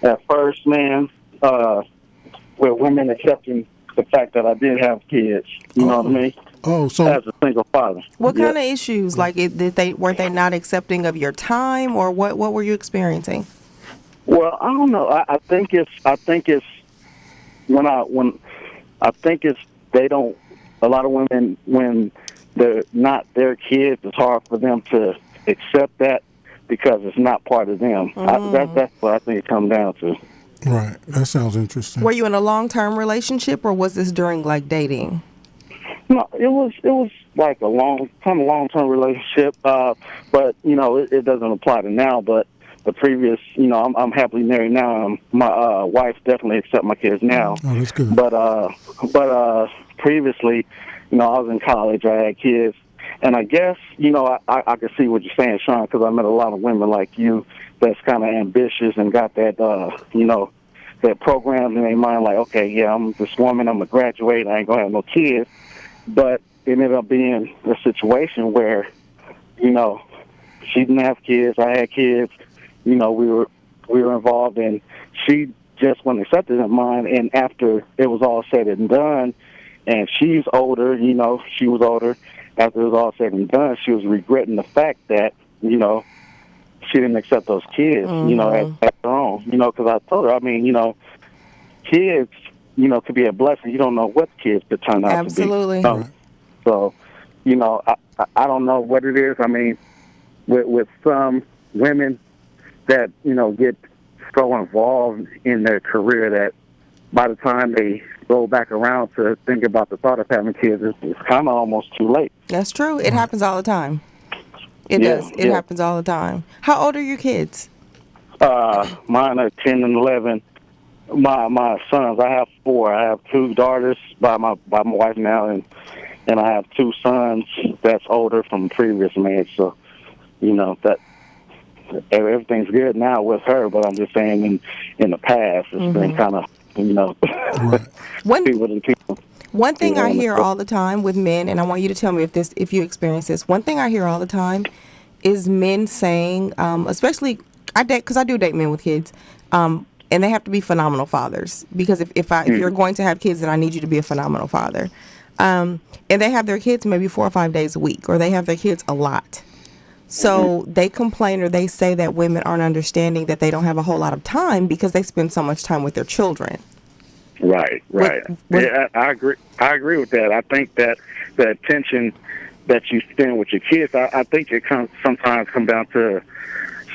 H: at first, man, with women accepting the fact that I did have kids. You know what I mean?
B: Oh, so
H: as a single father.
C: What kind of issues? Like, weren't they not accepting of your time, or what were you experiencing?
H: Well, I don't know. I think it's they don't. A lot of women, when they're not their kids, it's hard for them to accept that because it's not part of them. That's what I think it comes down to.
B: Right. That sounds interesting.
C: Were you in a long-term relationship, or was this during dating?
H: No, it was like a long-term relationship, but it doesn't apply to now. But the previous, I'm happily married now. My wife definitely accepts my kids now.
B: Oh, that's good.
H: But previously, I was in college. I had kids, and I guess I could see what you're saying, Shawn, because I met a lot of women like you that's kind of ambitious and got that that program in their mind, like, okay, yeah, I'm this woman, I'm gonna graduate, I ain't gonna have no kids. But it ended up being a situation where, she didn't have kids, I had kids. We were we were involved, and she just wasn't accepted in mine. And after it was all said and done, and she's older, she was older. After it was all said and done, she was regretting the fact that, she didn't accept those kids, as her own, because I told her, kids, could be a blessing. You don't know what kids could turn out
C: Absolutely.
H: to be. So, I don't know what it is. I mean, with some women that, get so involved in their career that by the time they go back around to think about the thought of having kids, it's kind of almost too late.
C: That's true. It happens all the time. It does. It happens all the time. How old are your kids?
H: Mine are 10 and 11. My sons, I have 4. I have 2 daughters by my wife now, and I have 2 sons that's older from previous marriage. So, that everything's good now with her. But I'm just saying, in the past, it's been kind of, people.
C: One thing I hear all the time with men, and I want you to tell me if you experience this. One thing I hear all the time is men saying, especially because I do date men with kids, and they have to be phenomenal fathers. Because if you're going to have kids, then I need you to be a phenomenal father. And they have their kids maybe 4 or 5 days a week, or they have their kids a lot. So they complain or they say that women aren't understanding that they don't have a whole lot of time because they spend so much time with their children.
H: Right. Yeah, I agree with that. I think that the attention that you spend with your kids, I think it sometimes come down to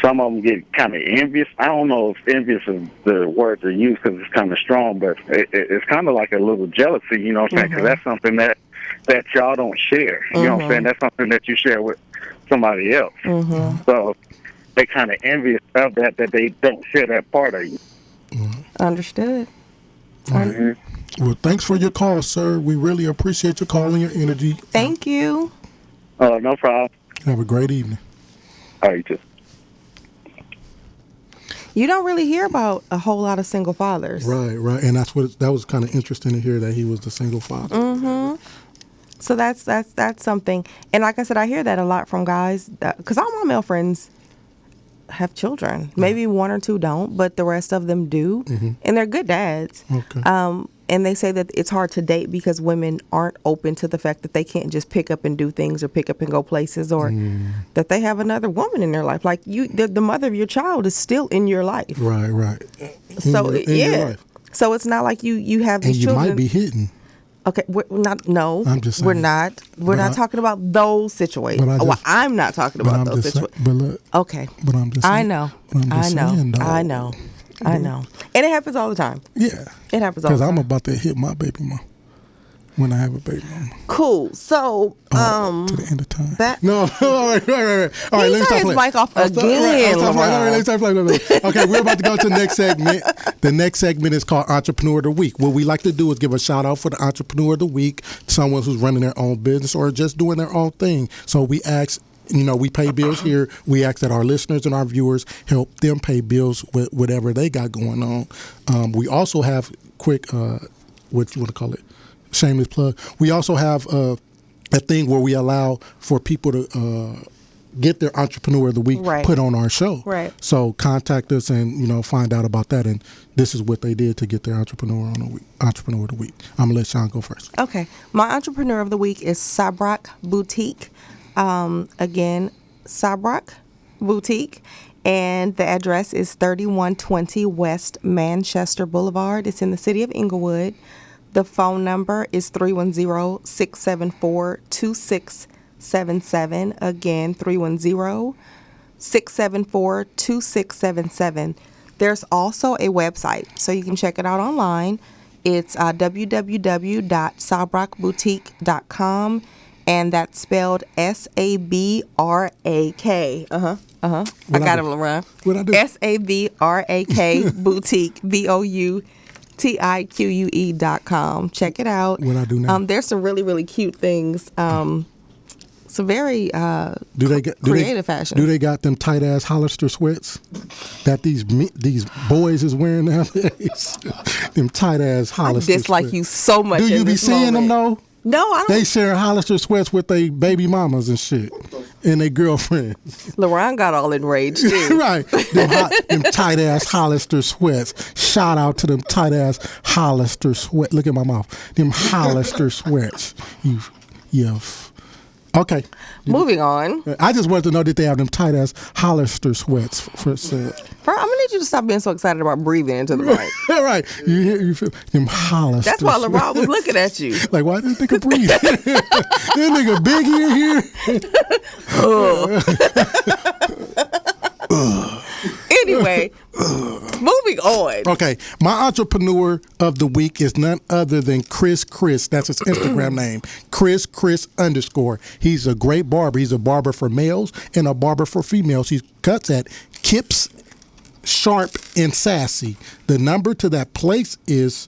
H: some of them get kind of envious. I don't know if envious is the word to use because it's kind of strong, but it's kind of like a little jealousy, you know what I'm saying? Because that's something that y'all don't share. You know what I'm saying? That's something that you share with somebody else. So they kind of envious of that they don't share that part of you.
C: Understood.
B: Well, thanks for your call, sir. We really appreciate your call and your energy.
C: Thank you.
H: No problem.
B: Have a great evening.
H: All right, you too.
C: You don't really hear about a whole lot of single fathers.
B: Right. And that was kind of interesting to hear that he was the single father.
C: So that's something. And like I said, I hear that a lot from guys because all my male friends have children. Maybe 1 or 2 don't, but the rest of them do. And they're good dads.
B: Okay.
C: And they say that it's hard to date because women aren't open to the fact that they can't just pick up and do things or pick up and go places or that they have another woman in their life. Like the mother of your child is still in your life.
B: Right.
C: So
B: in your life.
C: So it's not like you have these children.
B: And you might be hitting.
C: Okay, we're not. No,
B: I'm just saying.
C: We're not. We're not talking about those situations. I'm not talking about those situations. Okay.
B: But I'm just.
C: I know. I know. And it happens all the time.
B: Yeah.
C: It happens all the time.
B: Because I'm about to hit my baby mom when I have a baby mama.
C: Cool. So,
B: to the end of time.
C: No.
B: All right. Let me stop
C: playing. Mic off again.
B: Let me stop playing. Okay, we're about to go to the next segment. The next segment is called Entrepreneur of the Week. What we like to do is give a shout out for the Entrepreneur of the Week, someone who's running their own business or just doing their own thing. So we ask, we pay bills here. We ask that our listeners and our viewers help them pay bills with whatever they got going on. We also have quick, what you want to call it? Shameless plug. We also have a thing where we allow for people to get their Entrepreneur of the Week put on our show.
C: Right.
B: So contact us and find out about that. And this is what they did to get their Entrepreneur of the Week. I'm gonna let Shawn go first.
C: Okay. My Entrepreneur of the Week is Sabrak Boutique. Again, Sabrak Boutique. And the address is 3120 West Manchester Boulevard. It's in the city of Inglewood. The phone number is 310-674-2677. Again, 310-674-2677. There's also a website, so you can check it out online. It's www.sabrakboutique.com, and that's spelled S-A-B-R-A-K. I got him, LaRon.
B: What'd I do?
C: S-A-B-R-A-K Boutique, BOUTIQUE.com. Check it out.
B: What I do now?
C: There's some really, really cute things. Some very creative fashion.
B: Do they got them tight ass Hollister sweats that these boys is wearing nowadays? Them tight ass Hollister.
C: I dislike
B: sweats.
C: You so much.
B: Do you be seeing them though?
C: No, I don't.
B: They share Hollister sweats with their baby mamas and shit. and their girlfriends.
C: LaRon got all enraged too.
B: Right. Them tight-ass Hollister sweats. Shout out to them tight-ass Hollister sweats. Look at my mouth. Them Hollister sweats. Okay.
C: Moving on.
B: I just wanted to know that they have them tight-ass Hollister sweats for sale.
C: I'm going to need you to stop being so excited about breathing into the mic.
B: Right. You feel them Hollister
C: That's why LaRon was looking at you.
B: Like, why this nigga breathe? This nigga big here.
C: Anyway, moving on.
B: Okay, my entrepreneur of the week is none other than Chris. That's his Instagram name. Chris _. He's a great barber. He's a barber for males and a barber for females. He cuts at Kips, Sharp, and Sassy. The number to that place is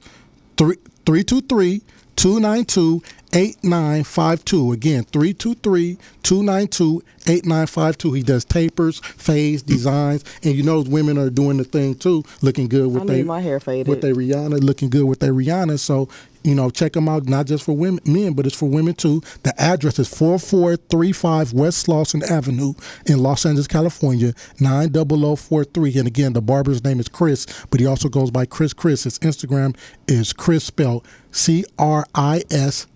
B: 323-292-8952. Again, 323-292-8952. He does tapers, fades, designs, and you know women are doing the thing too, looking good with
C: my hair faded.
B: with their Rihanna, looking good with their Rihanna. So, you know, check them out, not just for men, but it's for women too. The address is 4435 West Slauson Avenue in Los Angeles, California, 90043. And again, the barber's name is Chris, but he also goes by Chris. His Instagram is Chris, spelled CRIS.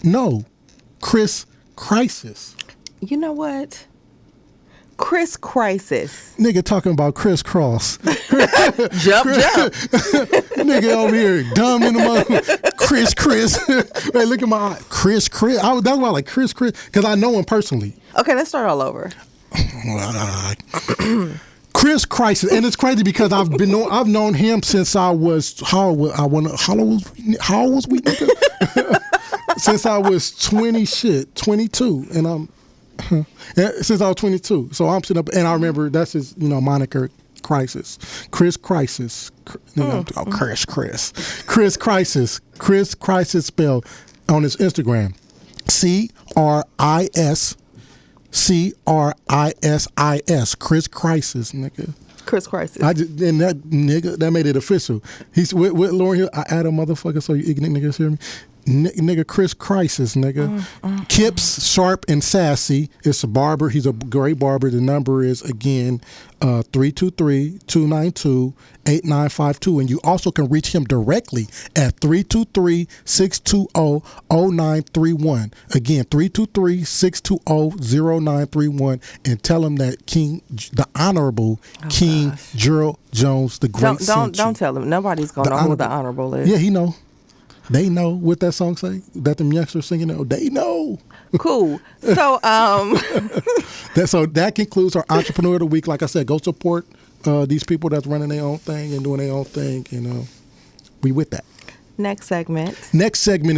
B: No, Chris Crisis.
C: You know what? Chris Crisis.
B: Nigga talking about crisscross.
C: Jump.
B: Nigga over here, dumb in the mother. Chris. Hey, look at my eye. Chris. That's why I like Chris, because I know him personally.
C: Okay, let's start all over.
B: Chris Crisis, and it's crazy because I've known him since I was how old was we? Nigga? Since I was 22, and I'm since I was 22. So I'm sitting up, and I remember that's his moniker, Crisis, Chris Crisis. Chris Crisis, Chris Crisis spelled on his Instagram, CRISIS, Chris Crisis, nigga.
C: Chris Crisis.
B: And that nigga, that made it official. He's with Lauren Hill. I add a motherfucker so you ignorant niggas hear me. Nigga, Chris Crisis, nigga. Kips, Sharp, and Sassy. It's a barber. He's a great barber. The number is, again, 323-292-8952. And you also can reach him directly at 323-620-0931. Again, 323-620-0931. And tell him that the Honorable King Gerald Jones, the great
C: Don't tell him. Nobody's going to know who the Honorable is.
B: Yeah, he know. They know what that song say. That them youngsters singing it. They know.
C: Cool. So
B: that concludes our Entrepreneur of the Week. Like I said, go support these people that's running their own thing and doing their own thing. We with that.
C: Next segment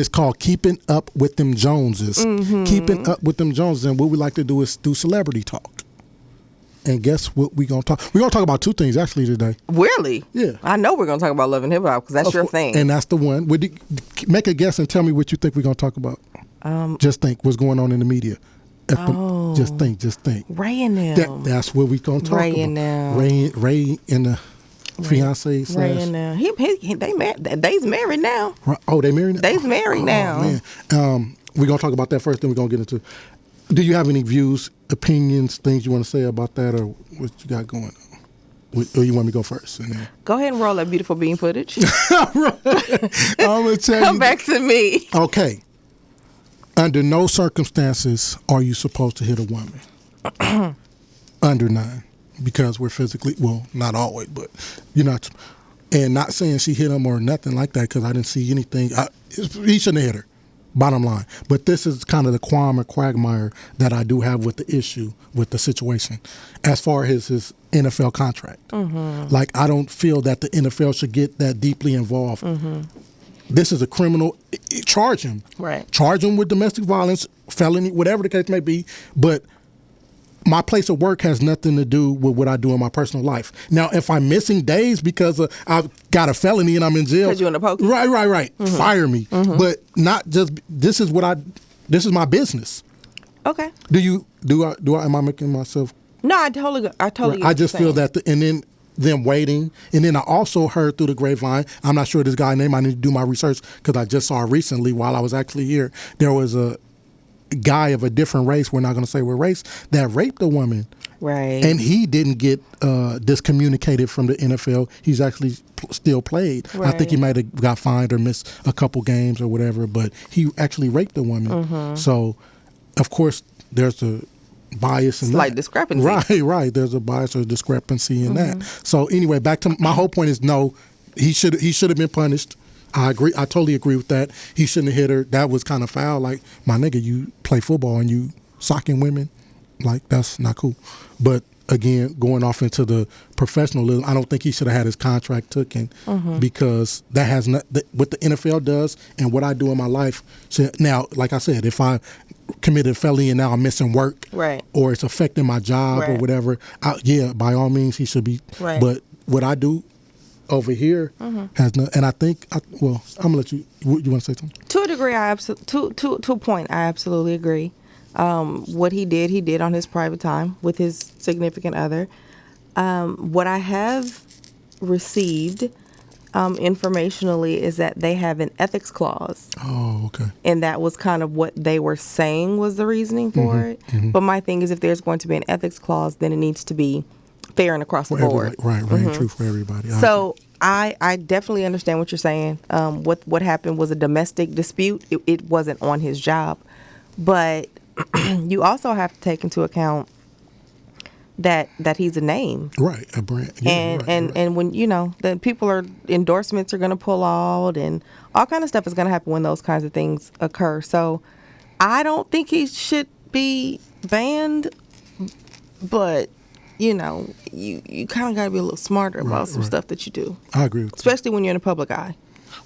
B: is called Keeping Up with Them Joneses. Mm-hmm. Keeping Up with Them Joneses. And what we like to do is do celebrity talk. And guess what we're going to talk? We're going to talk about two things actually today.
C: Really?
B: Yeah.
C: I know we're going to talk about love and hip hop because that's your thing.
B: And that's the one. Make a guess and tell me what you think we're going to talk about. Just think what's going on in the media. Just think.
C: Ray and them.
B: That's what we're going to talk
C: Ray
B: about.
C: And them.
B: Ray and the fiance.
C: Ray and them. They's married now.
B: Oh, they married now?
C: They's married now.
B: Man. We're going to talk about that first, then we're going to get into. Do you have any views, opinions, things you want to say about that, or what you got going on? Or you want me to go first?
C: Go ahead and roll that beautiful bean footage.
B: I'm going to tell
C: Come back to me.
B: Okay. Under no circumstances are you supposed to hit a woman. Under none. Because we're physically, well, not always, but you're not. And not saying she hit him or nothing like that, because I didn't see anything. He shouldn't have hit her. Bottom line. But this is kind of the quagmire that I do have with the issue, with the situation, as far as his NFL contract. Mm-hmm. Like, I don't feel that the NFL should get that deeply involved. Mm-hmm. This is a criminal. Charge him.
C: Right.
B: Charge him with domestic violence, felony, whatever the case may be. But my place of work has nothing to do with what I do in my personal life. Now, if I'm missing days because I've got a felony and I'm in jail.
C: Because you're in the poker.
B: Right. Mm-hmm. Fire me. Mm-hmm. But not just, this is my business.
C: Okay.
B: Am I making myself?
C: No, I totally get what
B: I just
C: you're
B: feel that, and then them waiting. And then I also heard through the grapevine, I'm not sure this guy's name, I need to do my research because I just saw recently while I was actually here, there was a guy of a different race, we're not going to say what race, that raped a woman.
C: Right.
B: And he didn't get discommunicated from the NFL. He's actually still played.
C: Right.
B: I think he might have got fined or missed a couple games or whatever, but he actually raped a woman. So, of course, there's a bias in
C: Slight
B: that.
C: discrepancy.
B: Right. There's a bias or discrepancy in that. So, anyway, back to my whole point is no, he should have been punished. I agree. I totally agree with that. He shouldn't have hit her. That was kind of foul. Like, my nigga, you play football and you socking women. Like, that's not cool. But again, going off into the professionalism, I don't think he should have had his contract taken because that has not what the NFL does and what I do in my life. Now, like I said, if I committed a felony and now I'm missing work,
C: Right.
B: or it's affecting my job or
C: Right.
B: whatever, by all means he should be.
C: Right.
B: But what I do over here has no. And I think, I'm gonna let you. You want to say something?
C: To a degree, to a point, I absolutely agree. What he did on his private time with his significant other. What I have received informationally is that they have an ethics clause.
B: Oh, okay.
C: And that was kind of what they were saying was the reasoning for it. But my thing is, if there's going to be an ethics clause, then it needs to be fair and across the board.
B: Right, true for everybody.
C: So I definitely understand what you're saying. What happened was a domestic dispute. It wasn't on his job. But you also have to take into account that he's a name,
B: right? A brand,
C: and when then endorsements are going to pull out, and all kind of stuff is going to happen when those kinds of things occur. So I don't think he should be banned, but you kind of got to be a little smarter about some stuff that you do.
B: I agree with
C: especially when you're in a public eye.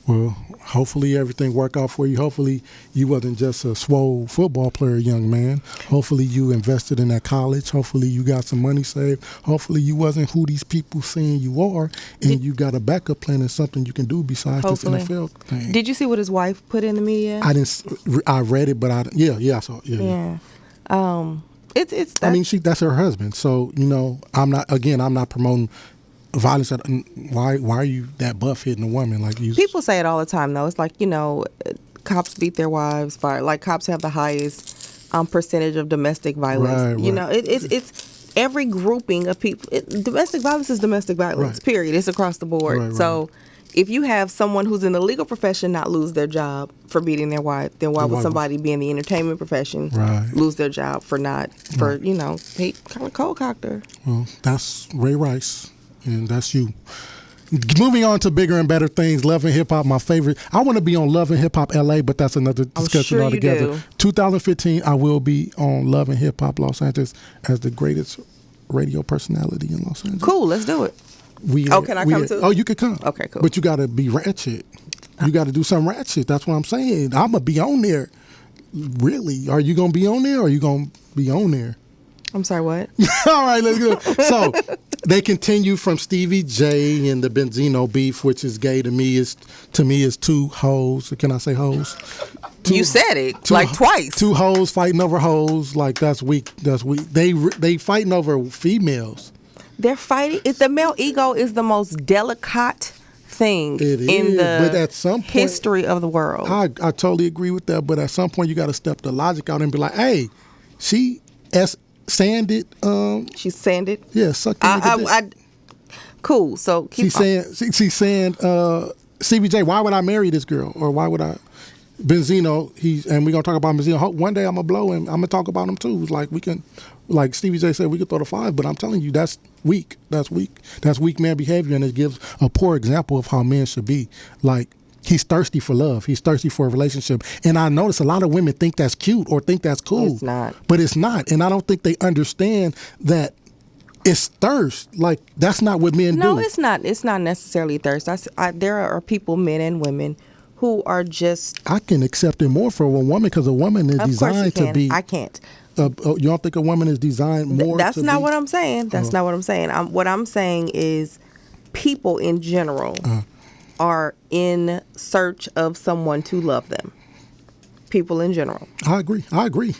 B: Well, hopefully everything worked out for you. Hopefully you wasn't just a swole football player, young man. Hopefully you invested in that college. Hopefully you got some money saved. Hopefully you wasn't who these people saying you are, and you got a backup plan and something you can do besides this NFL thing.
C: Did you see what his wife put in the media?
B: I didn't. I read it, but I saw it. Yeah.
C: It's.
B: I mean, that's her husband. So I'm not promoting violence. Why are you that buff hitting a woman? Like
C: people say it all the time though. It's like cops beat their wives. Like cops have the highest percentage of domestic violence.
B: Right.
C: It's every grouping of people. Domestic violence is domestic violence.
B: Right.
C: Period. It's across the board.
B: Right.
C: So if you have someone who's in the legal profession not lose their job for beating their wife, then why would somebody be in the entertainment profession lose their job for he kind of cold cocked her?
B: Well, that's Ray Rice. And that's you. Moving on to bigger and better things. Love and Hip Hop, my favorite. I want to be on Love and Hip Hop LA, but that's another discussion altogether. 2015, I will be on Love and Hip Hop Los Angeles as the greatest radio personality in Los Angeles.
C: Cool, let's do it. Can I come too?
B: Oh, you could come.
C: Okay, cool.
B: But you got to be ratchet. You got to do some ratchet. That's what I'm saying. I'm going to be on there. Really? Are you going to be on there or are you going to be on there?
C: I'm sorry, what?
B: All right, let's go. So they continue from Stevie J and the Benzino beef, which is gay to me is two hoes. Can I say hoes?
C: You said it twice.
B: Two hoes fighting over hoes. Like that's weak. That's weak. They fighting over females.
C: They're fighting. The male ego is the most delicate thing in the
B: but at some point,
C: history of the world.
B: I totally agree with that. But at some point, you got to step the logic out and be like, hey, she sanded.
C: She's sanded.
B: Yeah, suck the nigga dick.
C: Cool. So keep
B: she's saying, Stevie J, why would I marry this girl, or why would I? Benzino, and we're gonna talk about Benzino. One day I'm gonna blow him. I'm gonna talk about him too. It's like we can, like Stevie J said, we could throw the 5, but I'm telling you, that's weak. That's weak. That's weak man behavior, and it gives a poor example of how men should be. Like he's thirsty for love. He's thirsty for a relationship, and I notice a lot of women think that's cute or think that's cool.
C: It's not,
B: but it's not, and I don't think they understand that. It's thirst. Like that's not what men do.
C: No, it's not. It's not necessarily thirst. There are people, men and women, who are just.
B: I can accept it more for a woman because a woman is designed to be.
C: I can't.
B: You don't think a woman is designed more?
C: That's not what I'm saying. That's not what I'm saying. What I'm saying is, people in general are in search of someone to love them. People in general.
B: I agree,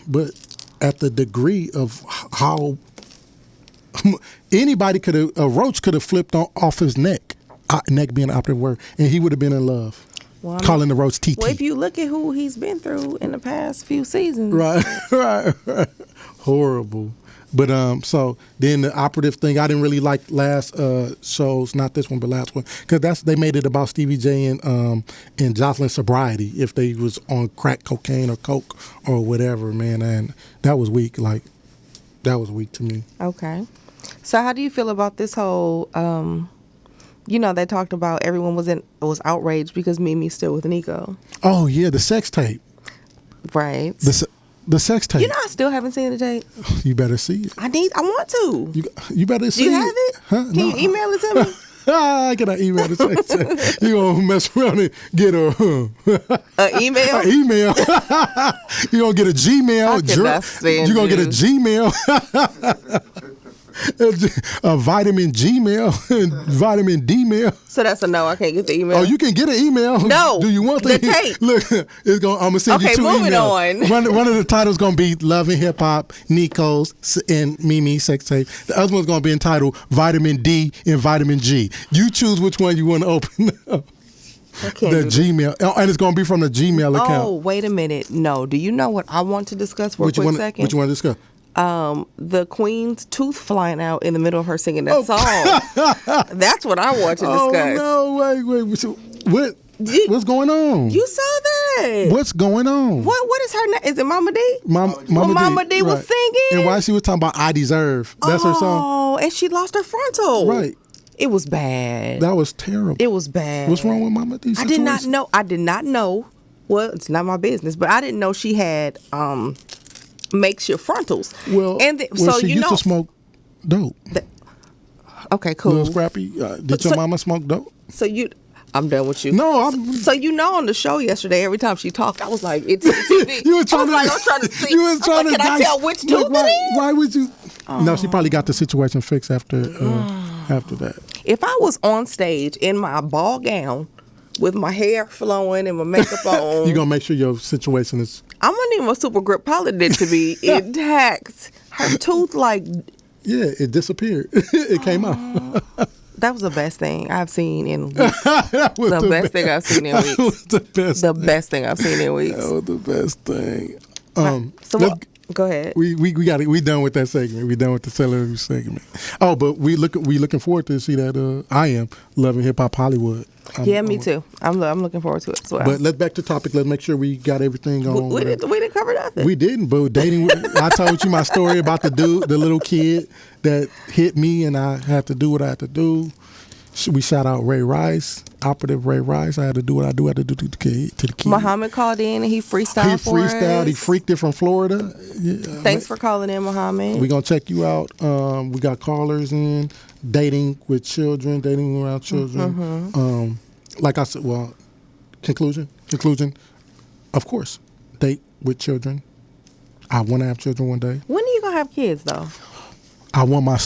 B: but at the degree of how anybody a roach could have flipped off his neck being an operative word, and he would have been in love.
C: Well,
B: calling the roast TT.
C: Well, if you look at who he's been through in the past few seasons.
B: Right. Horrible. But so then the operative thing, I didn't really like last shows, not this one, but last one, because they made it about Stevie J and Jocelyn's sobriety, if they was on crack cocaine or coke or whatever, man, and that was weak. Like, that was weak to me.
C: Okay. So how do you feel about this whole, they talked about everyone was outraged because Mimi's still with Nico.
B: Oh, yeah, the sex tape.
C: Right.
B: The sex tape.
C: I still haven't seen the tape.
B: You better see it.
C: I want to.
B: You better see it.
C: Do you have it?
B: Huh?
C: Can you email it to me?
B: I cannot email the sex tape. You gonna mess around and get
C: an email?
B: An email. You gonna get a Gmail. You gonna get a Gmail. A vitamin Gmail and vitamin D-mail.
C: So that's a no. I can't get the email.
B: Oh, you can get an email.
C: No.
B: Do you want
C: the tape?
B: Look, I'm gonna send you 2 emails.
C: Moving on.
B: One of the titles gonna be Love and Hip Hop, Nico's and Mimi sex tape. The other one's gonna be entitled Vitamin D and Vitamin G. You choose which one you want to open up. The Gmail. And it's going to be from the Gmail account.
C: Oh, wait a minute. No. Do you know what I want to discuss for a quick second?
B: Which you want to discuss?
C: The Queen's tooth flying out in the middle of her singing that song. That's what I want to discuss.
B: Oh, no. Wait. What's going on?
C: You saw that.
B: What's going on?
C: What is her name? Is it Mama D?
B: Mama
C: D was singing.
B: And why she was talking about I Deserve. That's her song.
C: Oh, and she lost her frontal.
B: Right.
C: It was bad.
B: That was terrible.
C: It was bad.
B: What's wrong with Mama D?
C: I did not know. Well, it's not my business, but I didn't know she had makeshift frontals.
B: Well, she used to smoke dope.
C: Okay, cool.
B: Little Scrappy, did your mama smoke dope?
C: I'm done with you.
B: No,
C: So on the show yesterday, every time she talked, I was like, it's TV.
B: You were trying
C: I'm trying to see.
B: You was trying to.
C: Can I tell which tooth it is?
B: Why would you? Oh. No, she probably got the situation fixed after that.
C: If I was on stage in my ball gown with my hair flowing and my makeup on,
B: you gonna make sure your situation is.
C: I'm gonna need my super grip Polydent to be intact. Her tooth,
B: yeah, it disappeared. It came out.
C: That was the best thing I've seen in weeks. the best thing I've seen in weeks.
B: That was the best.
C: The best thing I've seen in weeks.
B: That was the best thing.
C: Go ahead.
B: We got it. We done with that segment. We done with the celebrity segment. Oh, but we looking forward to see that. I am loving Hip Hop Hollywood.
C: Me too. I'm looking forward to it as well.
B: But let's back to topic. Let's make sure we got everything on.
C: We didn't cover nothing.
B: We didn't. But dating, I told you my story about the little kid that hit me, and I had to do what I had to do. We shout out Ray Rice, operative Ray Rice. I had to do what I had to do to the kid.
C: Muhammad called in and he freestyled for us.
B: He freaked it from Florida. Yeah,
C: Thanks for calling in, Muhammad.
B: We're going to check you out. We got callers in, dating with children, dating around children. Mm-hmm. Like I said, conclusion, of course, date with children. I want to have children one day.
C: When are you going to have kids, though?
B: I want my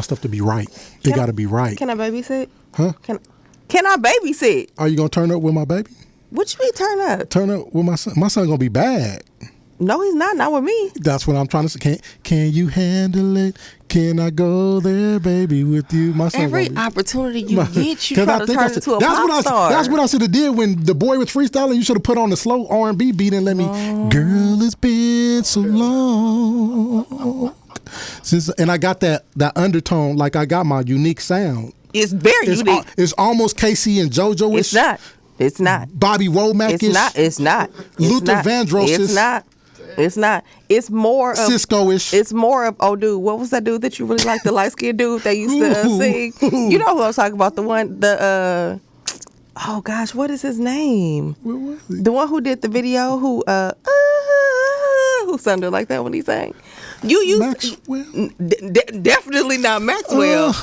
B: stuff to be right. It got to be right.
C: Can I babysit?
B: Huh?
C: Can I babysit?
B: Are you gonna turn up with my baby?
C: What you mean turn up?
B: Turn up with my son. My son gonna be bad.
C: No, he's not. Not with me.
B: That's what I'm trying to say. Can you handle it? Can I go there, baby, with you? My son.
C: Every opportunity you get, you try to turn into a pop star.
B: That's what I should have did when the boy was freestyling. You should have put on the slow R&B beat and let me. Girl, it's been so long. And I got that undertone, like I got my unique sound.
C: It's very unique.
B: It's almost Casey and JoJo.
C: It's not.
B: Bobby Womack.
C: It's not.
B: Luther Vandross.
C: It's not. It's more of
B: Cisco-ish.
C: It's more of what was that dude that you really liked, the light skinned dude that used to sing? You know who I was talking about? Oh gosh, what is his name?
B: What was he?
C: The one who did the video who sounded like that when he sang.
B: Maxwell?
C: Definitely not Maxwell.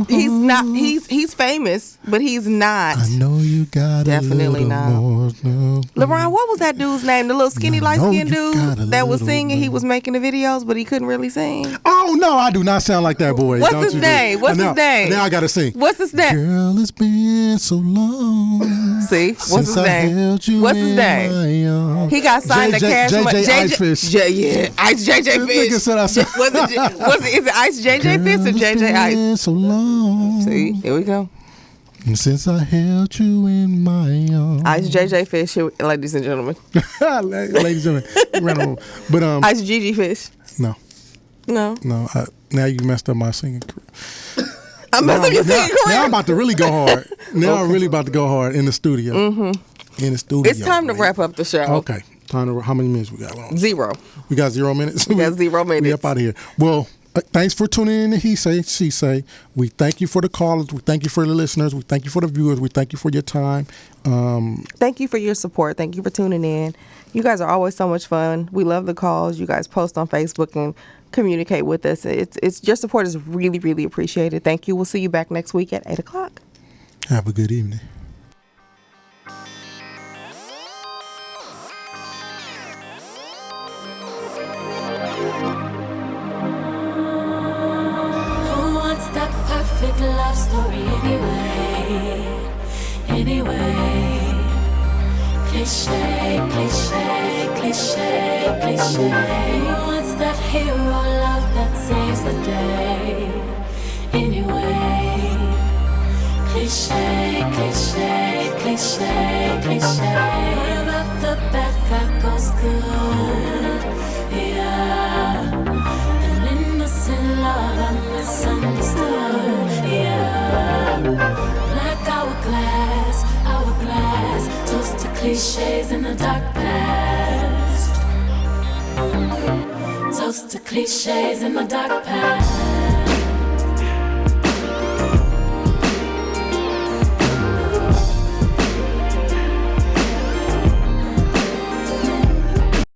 C: He's not. He's famous, but he's not.
B: I know you got
C: definitely not.
B: More, no.
C: LeBron, what was that dude's name? The little skinny light skinned dude that was singing. He was making the videos, but he couldn't really sing.
B: Oh no, I do not sound like that boy.
C: What's his name?
B: Now I gotta sing.
C: What's his name?
B: Girl, it's been so long.
C: See, what's his name? What's his name? He got signed to Cash Money.
B: JJ
C: Ice JJ Fish. Is it Ice JJ Fish or JJ Ice?
B: So long.
C: See, here we go.
B: And since I held you in my arms.
C: Ice JJ Fish, ladies and gentlemen.
B: Ladies and gentlemen. But,
C: Ice Gigi Fish.
B: No.
C: No.
B: Now you messed up my singing career.
C: I'm messing up your singing career.
B: Now I'm about to really go hard. I'm really about to go hard in the studio.
C: Mm-hmm.
B: In the studio.
C: It's time to wrap up the show.
B: Okay. How many minutes we got?
C: 0.
B: We got 0 minutes?
C: We got 0 minutes.
B: We up out of here. Well, thanks for tuning in to He Say, She Say. We thank you for the callers. We thank you for the listeners. We thank you for the viewers. We thank you for your time.
C: Thank you for your support. Thank you for tuning in. You guys are always so much fun. We love the calls. You guys post on Facebook and communicate with us. It's your support is really, really appreciated. Thank you. We'll see you back next week at 8 o'clock.
B: Have a good evening.
A: That perfect love story anyway. Cliche, cliche, cliche, cliche. Who wants that hero love that saves the day anyway? Cliche, cliche, cliche, cliche. What about the bad guy goes good? Yeah. An innocent love I'm misunderstood. Yeah. Black hourglass, toast to cliches in the dark past. Toast to cliches in the dark past.